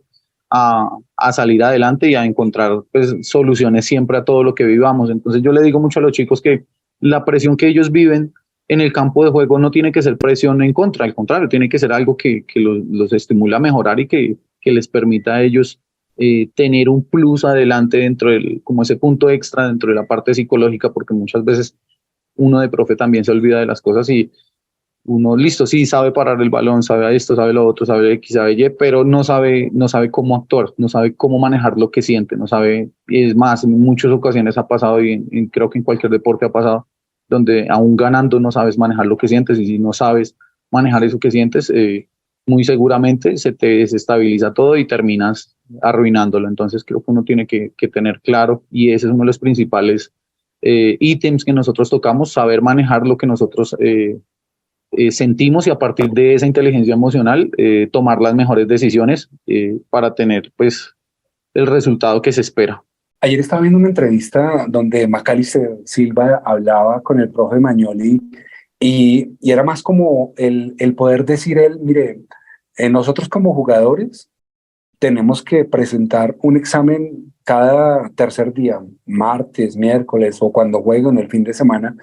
a salir adelante y a encontrar pues, soluciones siempre a todo lo que vivamos. Entonces yo le digo mucho a los chicos que la presión que ellos viven en el campo de juego no tiene que ser presión en contra, al contrario, tiene que ser algo que los estimula a mejorar y que les permita a ellos tener un plus adelante como ese punto extra dentro de la parte psicológica, porque muchas veces uno de profe también se olvida de las cosas y uno, listo, sí, sabe parar el balón, sabe esto, sabe lo otro, sabe X, sabe Y, pero no sabe cómo actuar, no sabe cómo manejar lo que siente, no sabe, y es más, en muchas ocasiones ha pasado y creo que en cualquier deporte ha pasado, donde aún ganando no sabes manejar lo que sientes y si no sabes manejar eso que sientes, muy seguramente se te desestabiliza todo y terminas arruinándolo. Entonces creo que uno tiene que tener claro y ese es uno de los principales ítems que nosotros tocamos, saber manejar lo que nosotros sentimos y a partir de esa inteligencia emocional tomar las mejores decisiones para tener pues el resultado que se espera. Ayer estaba viendo una entrevista donde Macalister Silva hablaba con el profe Magnoli y era más como el poder decir él, mire, nosotros como jugadores tenemos que presentar un examen cada tercer día, martes, miércoles o cuando juego en el fin de semana,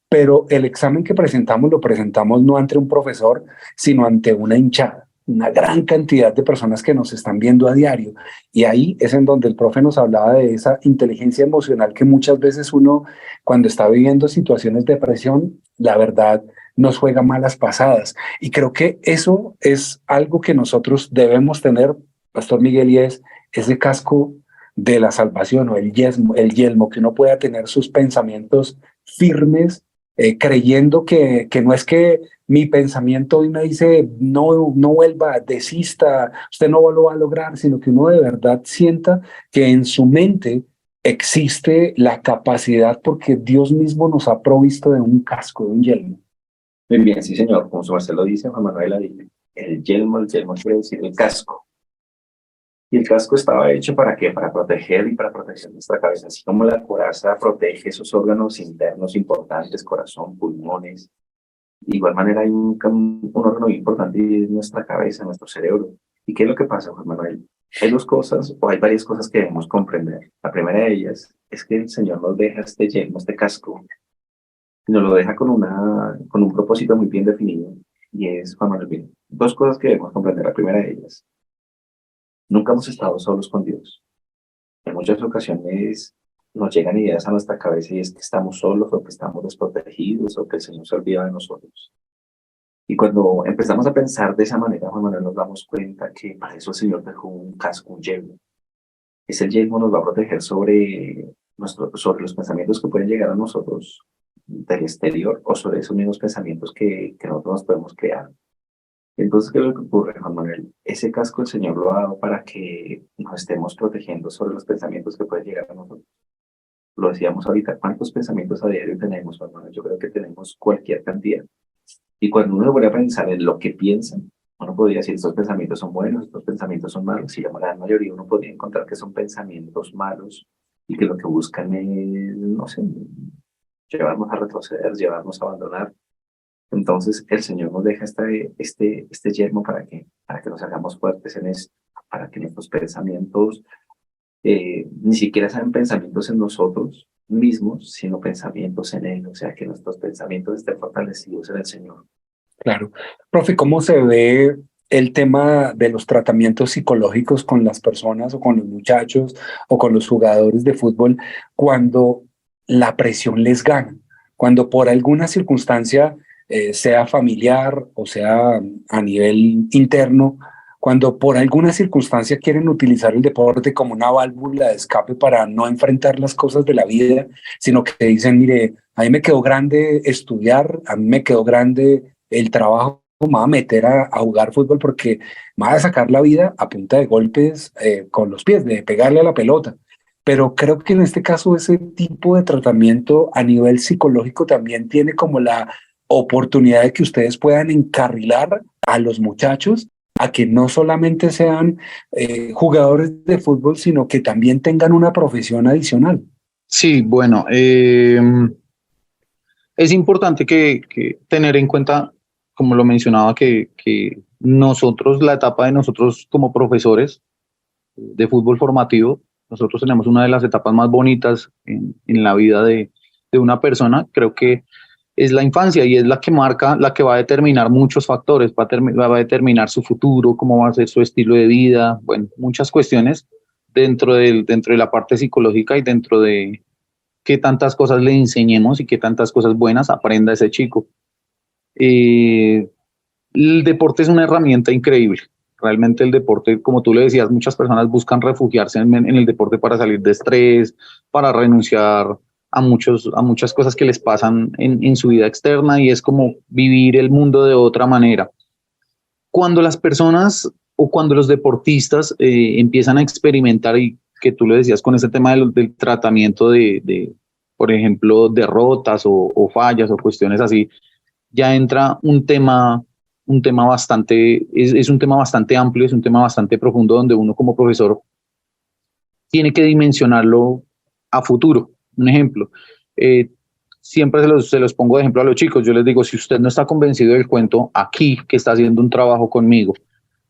pero el examen que presentamos lo presentamos no ante un profesor, sino ante una hinchada, una gran cantidad de personas que nos están viendo a diario. Y ahí es en donde el profe nos hablaba de esa inteligencia emocional que muchas veces uno, cuando está viviendo situaciones de presión, la verdad, nos juega malas pasadas. Y creo que eso es algo que nosotros debemos tener, Pastor Miguel, y es ese casco de la salvación o el yelmo, que uno pueda tener sus pensamientos firmes, creyendo que no es que mi pensamiento hoy me dice no vuelva, desista, usted no lo va a lograr, sino que uno de verdad sienta que en su mente existe la capacidad porque Dios mismo nos ha provisto de un casco, de un yelmo. Muy bien, sí, señor. Como su Marcelo dice, Juan Manuel dice, el yelmo quiere decir el casco. Y el casco estaba hecho ¿para qué? Para proteger y para proteger nuestra cabeza, así como la coraza protege esos órganos internos importantes, corazón, pulmones. De igual manera hay un órgano muy importante y es nuestra cabeza, nuestro cerebro. ¿Y qué es lo que pasa, Juan Manuel? Hay dos cosas, o hay varias cosas que debemos comprender. La primera de ellas es que el Señor nos deja este yelmo, este casco, y nos lo deja con un propósito muy bien definido. Y es, Juan Manuel, bien, dos cosas que debemos comprender. La primera de ellas, nunca hemos estado solos con Dios. En muchas ocasiones nos llegan ideas a nuestra cabeza y es que estamos solos o que estamos desprotegidos o que el Señor se olvida de nosotros. Y cuando empezamos a pensar de esa manera, Juan Manuel, nos damos cuenta que para eso el Señor dejó un casco, un yelmo. Ese yelmo nos va a proteger sobre los pensamientos que pueden llegar a nosotros del exterior o sobre esos mismos pensamientos que nosotros nos podemos crear. Entonces, ¿qué es lo que ocurre, Juan Manuel? Ese casco el Señor lo ha dado para que nos estemos protegiendo sobre los pensamientos que pueden llegar a nosotros. Lo decíamos ahorita, ¿cuántos pensamientos a diario tenemos, Juan Manuel? Yo creo que tenemos cualquier cantidad. Y cuando uno se pone a pensar en lo que piensan, uno podría decir, estos pensamientos son buenos, estos pensamientos son malos. Y la gran mayoría uno podría encontrar que son pensamientos malos y que lo que buscan es, no sé, llevarnos a retroceder, llevarnos a abandonar. Entonces el Señor nos deja este yermo para que nos hagamos fuertes en esto, para que nuestros pensamientos ni siquiera sean pensamientos en nosotros mismos, sino pensamientos en Él, o sea, que nuestros pensamientos estén fortalecidos en el Señor. Claro. Profe, ¿cómo se ve el tema de los tratamientos psicológicos con las personas o con los muchachos o con los jugadores de fútbol cuando la presión les gana? Cuando por alguna circunstancia, sea familiar o sea a nivel interno, cuando por alguna circunstancia quieren utilizar el deporte como una válvula de escape para no enfrentar las cosas de la vida, sino que dicen, mire, a mí me quedó grande estudiar, a mí me quedó grande el trabajo, me voy a meter a jugar fútbol porque me voy a sacar la vida a punta de golpes con los pies, de pegarle a la pelota. Pero creo que en este caso ese tipo de tratamiento a nivel psicológico también tiene como la oportunidad de que ustedes puedan encarrilar a los muchachos a que no solamente sean jugadores de fútbol, sino que también tengan una profesión adicional. Sí, bueno, es importante que tener en cuenta, como lo mencionaba, que nosotros, la etapa de nosotros como profesores de fútbol formativo, nosotros tenemos una de las etapas más bonitas en la vida de una persona. Creo que es la infancia y es la que marca, la que va a determinar muchos factores, va a determinar su futuro, cómo va a ser su estilo de vida, bueno, muchas cuestiones dentro de la parte psicológica y dentro de qué tantas cosas le enseñemos y qué tantas cosas buenas aprenda ese chico. El deporte es una herramienta increíble. Realmente el deporte, como tú le decías, muchas personas buscan refugiarse en el deporte para salir de estrés, para renunciar a muchas cosas que les pasan en su vida externa, y es como vivir el mundo de otra manera. Cuando las personas o cuando los deportistas empiezan a experimentar, y que tú le decías con ese tema del tratamiento por ejemplo, derrotas o fallas o cuestiones así, ya entra un tema bastante, es un tema bastante amplio, es un tema bastante profundo donde uno como profesor tiene que dimensionarlo a futuro. Un ejemplo, siempre se los pongo de ejemplo a los chicos. Yo les digo, si usted no está convencido del cuento aquí, que está haciendo un trabajo conmigo,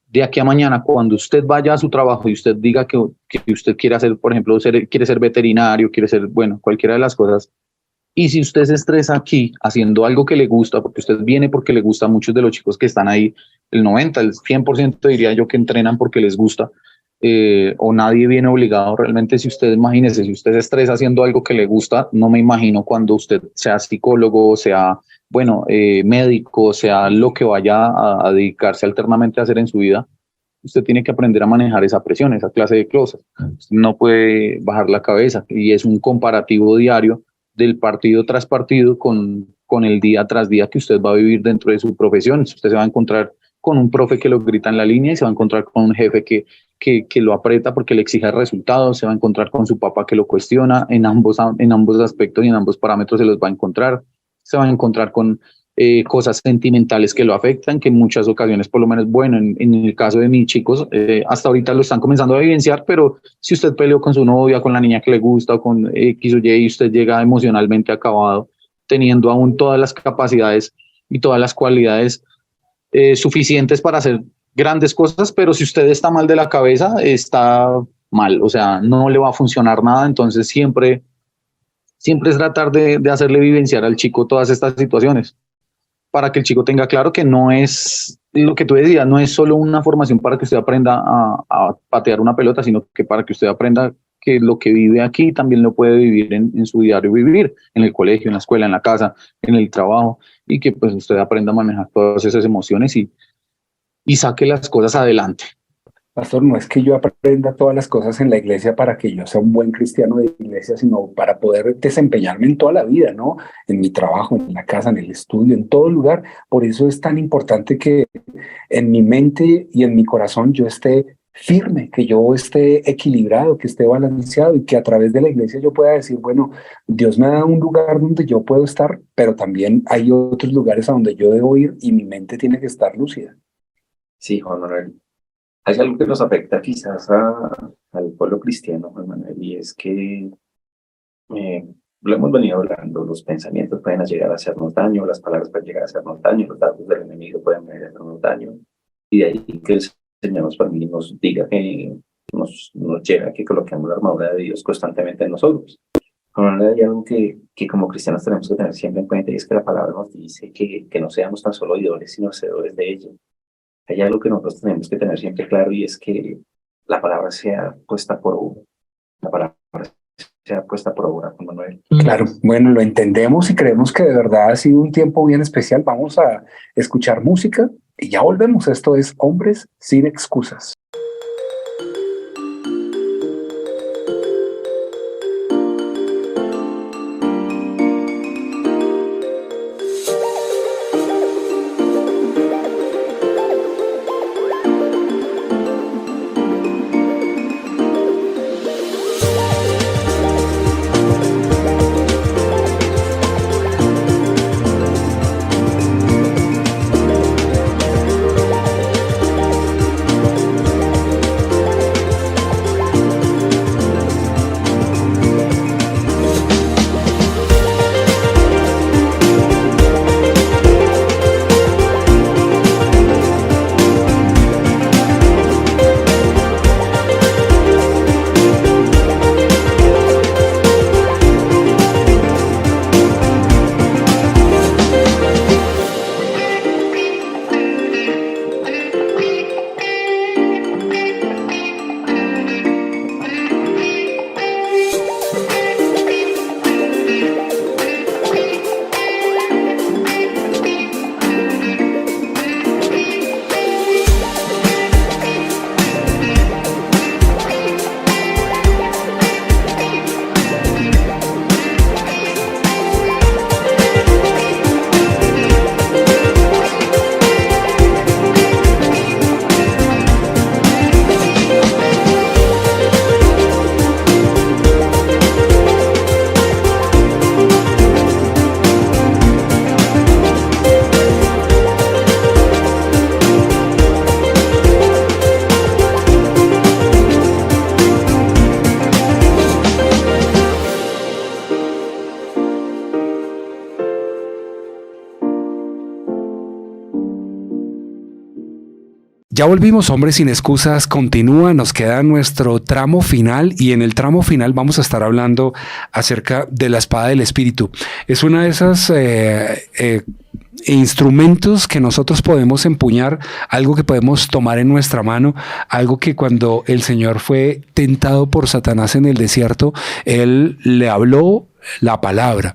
de aquí a mañana, cuando usted vaya a su trabajo y usted diga que usted quiere hacer, por ejemplo, quiere ser veterinario, quiere ser, bueno, cualquiera de las cosas, y si usted se estresa aquí haciendo algo que le gusta, porque usted viene porque le gusta, a muchos de los chicos que están ahí, el 90, el 100% diría yo que entrenan porque les gusta, o nadie viene obligado. Realmente, si usted, imagínese, si usted se estresa haciendo algo que le gusta, no me imagino cuando usted sea psicólogo, sea, bueno, médico, sea lo que vaya a dedicarse alternamente a hacer en su vida. Usted tiene que aprender a manejar esa presión, esa clase de cosas. Usted no puede bajar la cabeza, y es un comparativo diario del partido tras partido con el día tras día que usted va a vivir dentro de su profesión. Usted se va a encontrar con un profe que lo grita en la línea y se va a encontrar con un jefe que lo aprieta porque le exige resultados, se va a encontrar con su papá que lo cuestiona en ambos aspectos y en ambos parámetros se los va a encontrar. Se va a encontrar con cosas sentimentales que lo afectan, que en muchas ocasiones, por lo menos, bueno, en el caso de mis chicos, hasta ahorita lo están comenzando a vivenciar, pero si usted peleó con su novia, con la niña que le gusta, o con X o Y, y usted llega emocionalmente acabado, teniendo aún todas las capacidades y todas las cualidades suficientes para hacer grandes cosas, pero si usted está mal de la cabeza, está mal, o sea, no le va a funcionar nada. Entonces siempre es tratar de hacerle vivenciar al chico todas estas situaciones, para que el chico tenga claro que no es lo que tú decías, no es solo una formación para que usted aprenda a patear una pelota, sino que para que usted aprenda que lo que vive aquí también lo puede vivir en su diario vivir, en el colegio, en la escuela, en la casa, en el trabajo, y que pues usted aprenda a manejar todas esas emociones y saque las cosas adelante. pastor, no es que yo aprenda todas las cosas en la iglesia para que yo sea un buen cristiano de iglesia, sino para poder desempeñarme en toda la vida, ¿no? En mi trabajo, en la casa, en el estudio, en todo lugar. Por eso es tan importante que en mi mente y en mi corazón yo esté firme, que yo esté equilibrado, que esté balanceado y que a través de la iglesia yo pueda decir, bueno, Dios me ha dado un lugar donde yo puedo estar, pero también hay otros lugares a donde yo debo ir y mi mente tiene que estar lúcida. Sí, Juan Manuel. Hay algo que nos afecta quizás al pueblo cristiano, Juan Manuel, y es que lo hemos venido hablando, los pensamientos pueden llegar a hacernos daño, las palabras pueden llegar a hacernos daño, los datos del enemigo pueden venir a hacernos daño, y de ahí que el Señor nos diga que nos lleva a que coloquemos la armadura de Dios constantemente en nosotros. Juan Manuel, hay algo que como cristianos tenemos que tener siempre en cuenta, y es que la palabra nos dice que no seamos tan solo oidores, sino hacedores de ella. Hay algo que nosotros tenemos que tener siempre claro, y es que la palabra sea puesta por obra. La palabra sea puesta por obra, Juan Manuel. Claro, bueno, lo entendemos y creemos que de verdad ha sido un tiempo bien especial. Vamos a escuchar música y ya volvemos. Esto es Hombres sin Excusas. Ya volvimos, Hombres sin Excusas continúa, nos queda nuestro tramo final y en el tramo final vamos a estar hablando acerca de la espada del Espíritu. Es una de esas instrumentos que nosotros podemos empuñar, algo que podemos tomar en nuestra mano, algo que cuando el Señor fue tentado por Satanás en el desierto, Él le habló la palabra.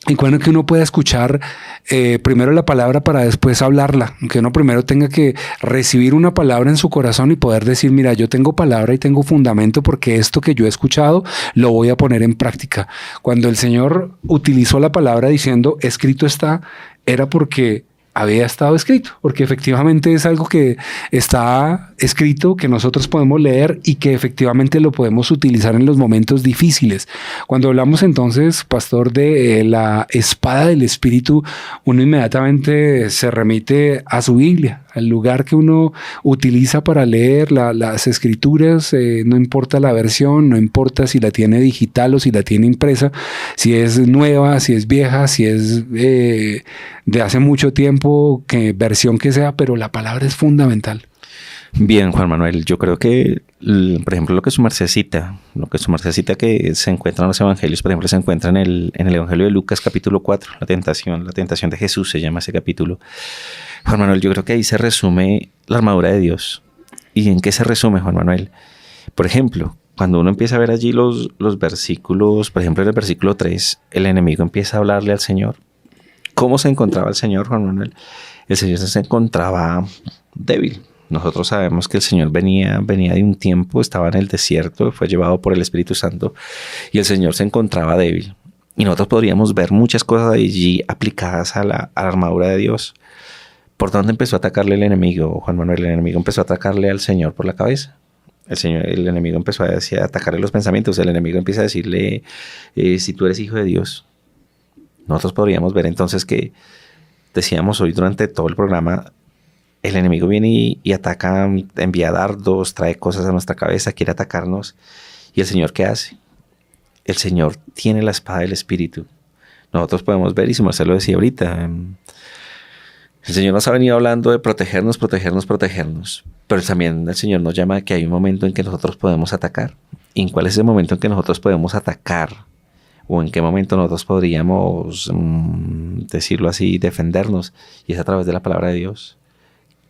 Y cuando que uno pueda escuchar primero la palabra para después hablarla, que uno primero tenga que recibir una palabra en su corazón y poder decir, mira, yo tengo palabra y tengo fundamento porque esto que yo he escuchado lo voy a poner en práctica. Cuando el Señor utilizó la palabra diciendo, escrito está, era porque había estado escrito, porque efectivamente es algo que está escrito, que nosotros podemos leer y que efectivamente lo podemos utilizar en los momentos difíciles. Cuando hablamos entonces, pastor, de la espada del Espíritu, uno inmediatamente se remite a su Biblia, al lugar que uno utiliza para leer las escrituras, no importa la versión, no importa si la tiene digital o si la tiene impresa, si es nueva, si es vieja, si es de hace mucho tiempo, que versión que sea, pero la palabra es fundamental. Bien, Juan Manuel, yo creo que, por ejemplo, lo que su merced cita que se encuentra en los evangelios, por ejemplo, se encuentra en el evangelio de Lucas capítulo 4, la tentación de Jesús se llama ese capítulo. Juan Manuel, yo creo que ahí se resume la armadura de Dios. ¿Y en qué se resume, Juan Manuel? Por ejemplo, cuando uno empieza a ver allí los versículos, por ejemplo, en el versículo 3, el enemigo empieza a hablarle al Señor. ¿Cómo se encontraba el Señor, Juan Manuel? El Señor se encontraba débil, Nosotros sabemos que el Señor venía de un tiempo, estaba en el desierto, fue llevado por el Espíritu Santo y el Señor se encontraba débil. Y nosotros podríamos ver muchas cosas allí aplicadas a la armadura de Dios. ¿Por dónde empezó a atacarle el enemigo, Juan Manuel? El enemigo empezó a atacarle al Señor por la cabeza. El enemigo empezó a atacarle los pensamientos. El enemigo empieza a decirle, si tú eres hijo de Dios. Nosotros podríamos ver entonces que, decíamos hoy durante todo el programa, el enemigo viene y ataca, envía dardos, trae cosas a nuestra cabeza, quiere atacarnos. ¿Y el Señor qué hace? El Señor tiene la espada del Espíritu. Nosotros podemos ver, y su Marcelo lo decía ahorita, el Señor nos ha venido hablando de protegernos, pero también el Señor nos llama a que hay un momento en que nosotros podemos atacar. ¿Y en cuál es el momento en que nosotros podemos atacar? ¿O en qué momento nosotros podríamos, decirlo así, defendernos? Y es a través de la palabra de Dios.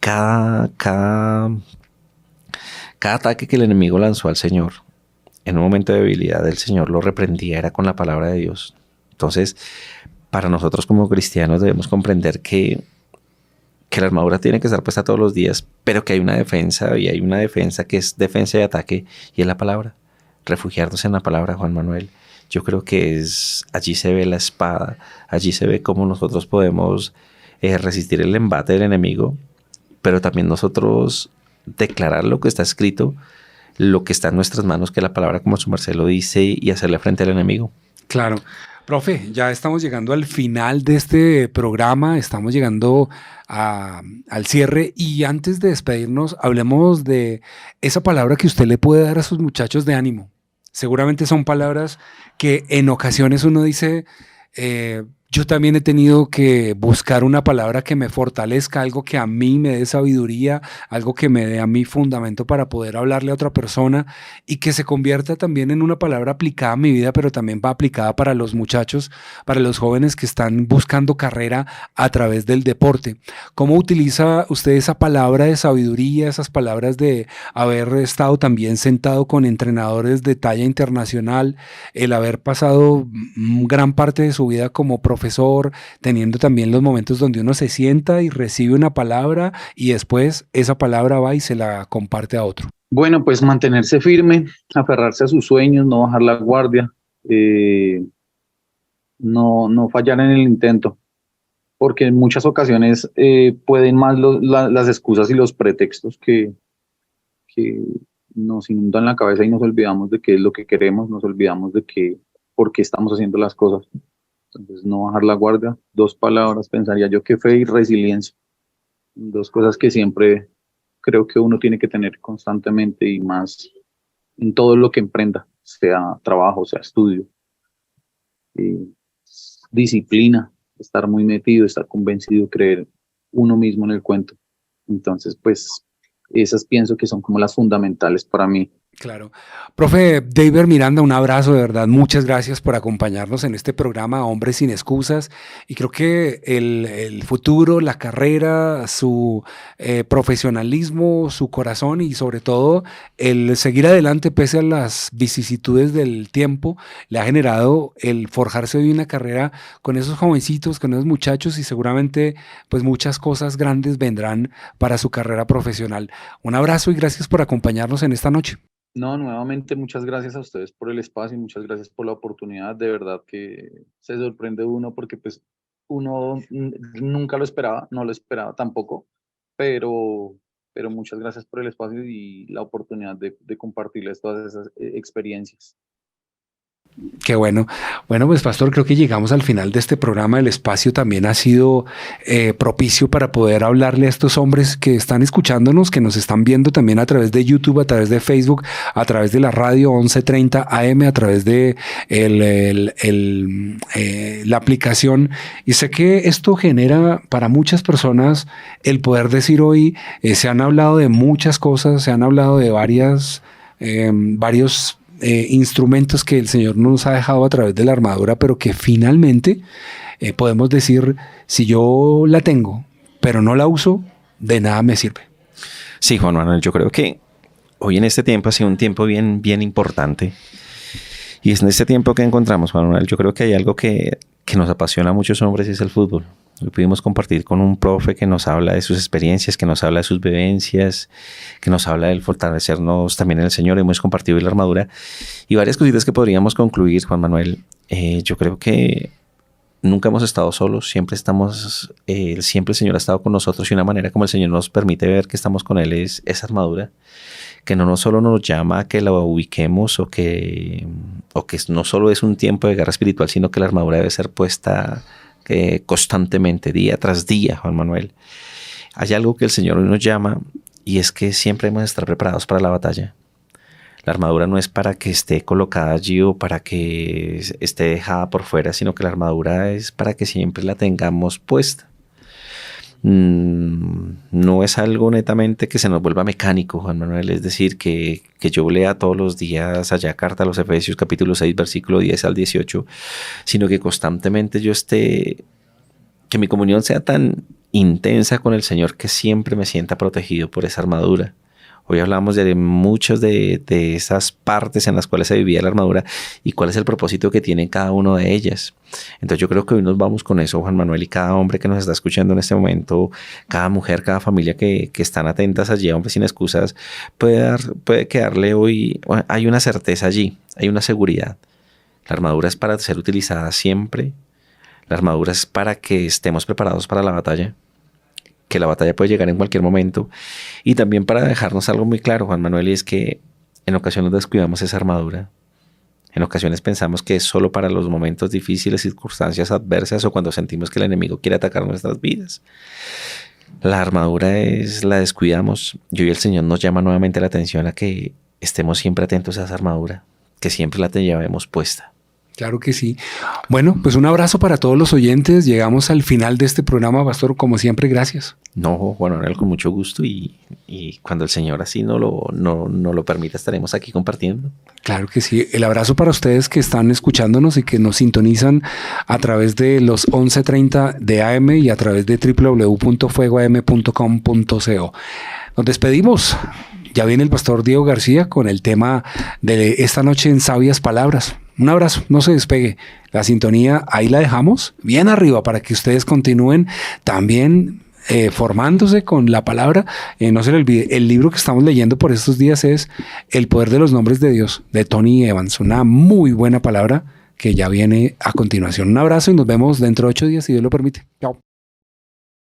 Cada ataque que el enemigo lanzó al Señor, en un momento de debilidad, el Señor lo reprendía, era con la palabra de Dios. Entonces, para nosotros como cristianos debemos comprender que la armadura tiene que estar puesta todos los días, pero que hay una defensa, y hay una defensa que es defensa y ataque, y es la palabra. Refugiarnos en la palabra, Juan Manuel. Yo creo que allí se ve la espada, allí se ve cómo nosotros podemos resistir el embate del enemigo, pero también nosotros declarar lo que está escrito, lo que está en nuestras manos, que la palabra, como su Marcelo dice, y hacerle frente al enemigo. Claro. Profe, ya estamos llegando al final de este programa, estamos llegando al cierre, y antes de despedirnos, hablemos de esa palabra que usted le puede dar a sus muchachos de ánimo. Seguramente son palabras que en ocasiones uno dice, yo también he tenido que buscar una palabra que me fortalezca, algo que a mí me dé sabiduría, algo que me dé a mí fundamento para poder hablarle a otra persona, y que se convierta también en una palabra aplicada a mi vida, pero también va aplicada para los muchachos, para los jóvenes que están buscando carrera a través del deporte. ¿Cómo utiliza usted esa palabra de sabiduría, esas palabras de haber estado también sentado con entrenadores de talla internacional, el haber pasado gran parte de su vida como profesor, teniendo también los momentos donde uno se sienta y recibe una palabra y después esa palabra va y se la comparte a otro? Bueno, pues mantenerse firme, aferrarse a sus sueños, no bajar la guardia, no fallar en el intento, porque en muchas ocasiones pueden más las excusas y los pretextos que nos inundan la cabeza, y nos olvidamos de qué es lo que queremos, nos olvidamos de por qué estamos haciendo las cosas. Entonces, no bajar la guardia. 2 palabras pensaría yo: que fe y resiliencia. 2 cosas que siempre creo que uno tiene que tener constantemente, y más en todo lo que emprenda, sea trabajo, sea estudio. Disciplina, estar muy metido, estar convencido, creer uno mismo en el cuento. Entonces, pues, esas pienso que son como las fundamentales para mí. Claro. Profe Deiber Miranda, un abrazo, de verdad. Muchas gracias por acompañarnos en este programa Hombres sin Excusas. Y creo que el futuro, la carrera, su profesionalismo, su corazón, y sobre todo el seguir adelante pese a las vicisitudes del tiempo, le ha generado el forjarse hoy una carrera con esos jovencitos, con esos muchachos, y seguramente pues muchas cosas grandes vendrán para su carrera profesional. Un abrazo y gracias por acompañarnos en esta noche. No, nuevamente muchas gracias a ustedes por el espacio y muchas gracias por la oportunidad. De verdad que se sorprende uno, porque pues uno nunca lo esperaba, no lo esperaba tampoco, pero muchas gracias por el espacio y la oportunidad de compartirles todas esas experiencias. Qué bueno. Bueno, pues Pastor, creo que llegamos al final de este programa. El espacio también ha sido propicio para poder hablarle a estos hombres que están escuchándonos, que nos están viendo también a través de YouTube, a través de Facebook, a través de la radio 1130 AM, a través de la aplicación. Y sé que esto genera para muchas personas el poder decir hoy, se han hablado de muchas cosas, se han hablado de varios instrumentos que el Señor nos ha dejado a través de la armadura, pero que finalmente podemos decir, si yo la tengo, pero no la uso, de nada me sirve. Sí, Juan Manuel, yo creo que hoy en este tiempo ha sido un tiempo bien, bien importante. Y es en este tiempo que encontramos, Juan Manuel, yo creo que hay algo que nos apasiona a muchos hombres, y es el fútbol. Hoy pudimos compartir con un profe que nos habla de sus experiencias, que nos habla de sus vivencias, que nos habla del fortalecernos también en el Señor. Hemos compartido hoy la armadura y varias cositas que podríamos concluir, Juan Manuel. Yo creo que nunca hemos estado solos, siempre el Señor ha estado con nosotros y una manera como el Señor nos permite ver que estamos con Él es esa armadura, que no solo nos llama a que la ubiquemos o que no solo es un tiempo de guerra espiritual, sino que la armadura debe ser puesta constantemente, día tras día, Juan Manuel. Hay algo que el Señor hoy nos llama y es que siempre hemos de estar preparados para la batalla. La armadura no es para que esté colocada allí o para que esté dejada por fuera, sino que la armadura es para que siempre la tengamos puesta. No es algo netamente que se nos vuelva mecánico, Juan Manuel, es decir, que yo lea todos los días allá carta a los Efesios capítulo 6 versículo 10 al 18, sino que constantemente que mi comunión sea tan intensa con el Señor que siempre me sienta protegido por esa armadura. Hoy hablamos de muchas de esas partes en las cuales se vivía la armadura y cuál es el propósito que tiene cada una de ellas. Entonces yo creo que hoy nos vamos con eso, Juan Manuel, y cada hombre que nos está escuchando en este momento, cada mujer, cada familia que están atentas allí, hombres sin excusas, puede quedarle hoy, hay una certeza allí, hay una seguridad. La armadura es para ser utilizada siempre, la armadura es para que estemos preparados para la batalla, que la batalla puede llegar en cualquier momento, y también para dejarnos algo muy claro, Juan Manuel, y es que en ocasiones descuidamos esa armadura. En ocasiones pensamos que es solo para los momentos difíciles, circunstancias adversas o cuando sentimos que el enemigo quiere atacar nuestras vidas. La armadura la descuidamos y hoy el Señor nos llama nuevamente la atención a que estemos siempre atentos a esa armadura, que siempre la llevemos puesta. Claro que sí. Bueno, pues un abrazo para todos los oyentes. Llegamos al final de este programa, Pastor. Como siempre, gracias. No, Juan Manuel, con mucho gusto y cuando el Señor así no lo permita, estaremos aquí compartiendo. Claro que sí. El abrazo para ustedes que están escuchándonos y que nos sintonizan a través de los 11:30 de AM y a través de www.fuegoam.com.co. Nos despedimos. Ya viene el Pastor Diego García con el tema de esta noche en Sabias Palabras. Un abrazo, no se despegue. La sintonía ahí la dejamos bien arriba para que ustedes continúen también formándose con la palabra. No se le olvide, el libro que estamos leyendo por estos días es El poder de los nombres de Dios, de Tony Evans. Una muy buena palabra que ya viene a continuación. Un abrazo y nos vemos dentro de 8 días, si Dios lo permite. Chao.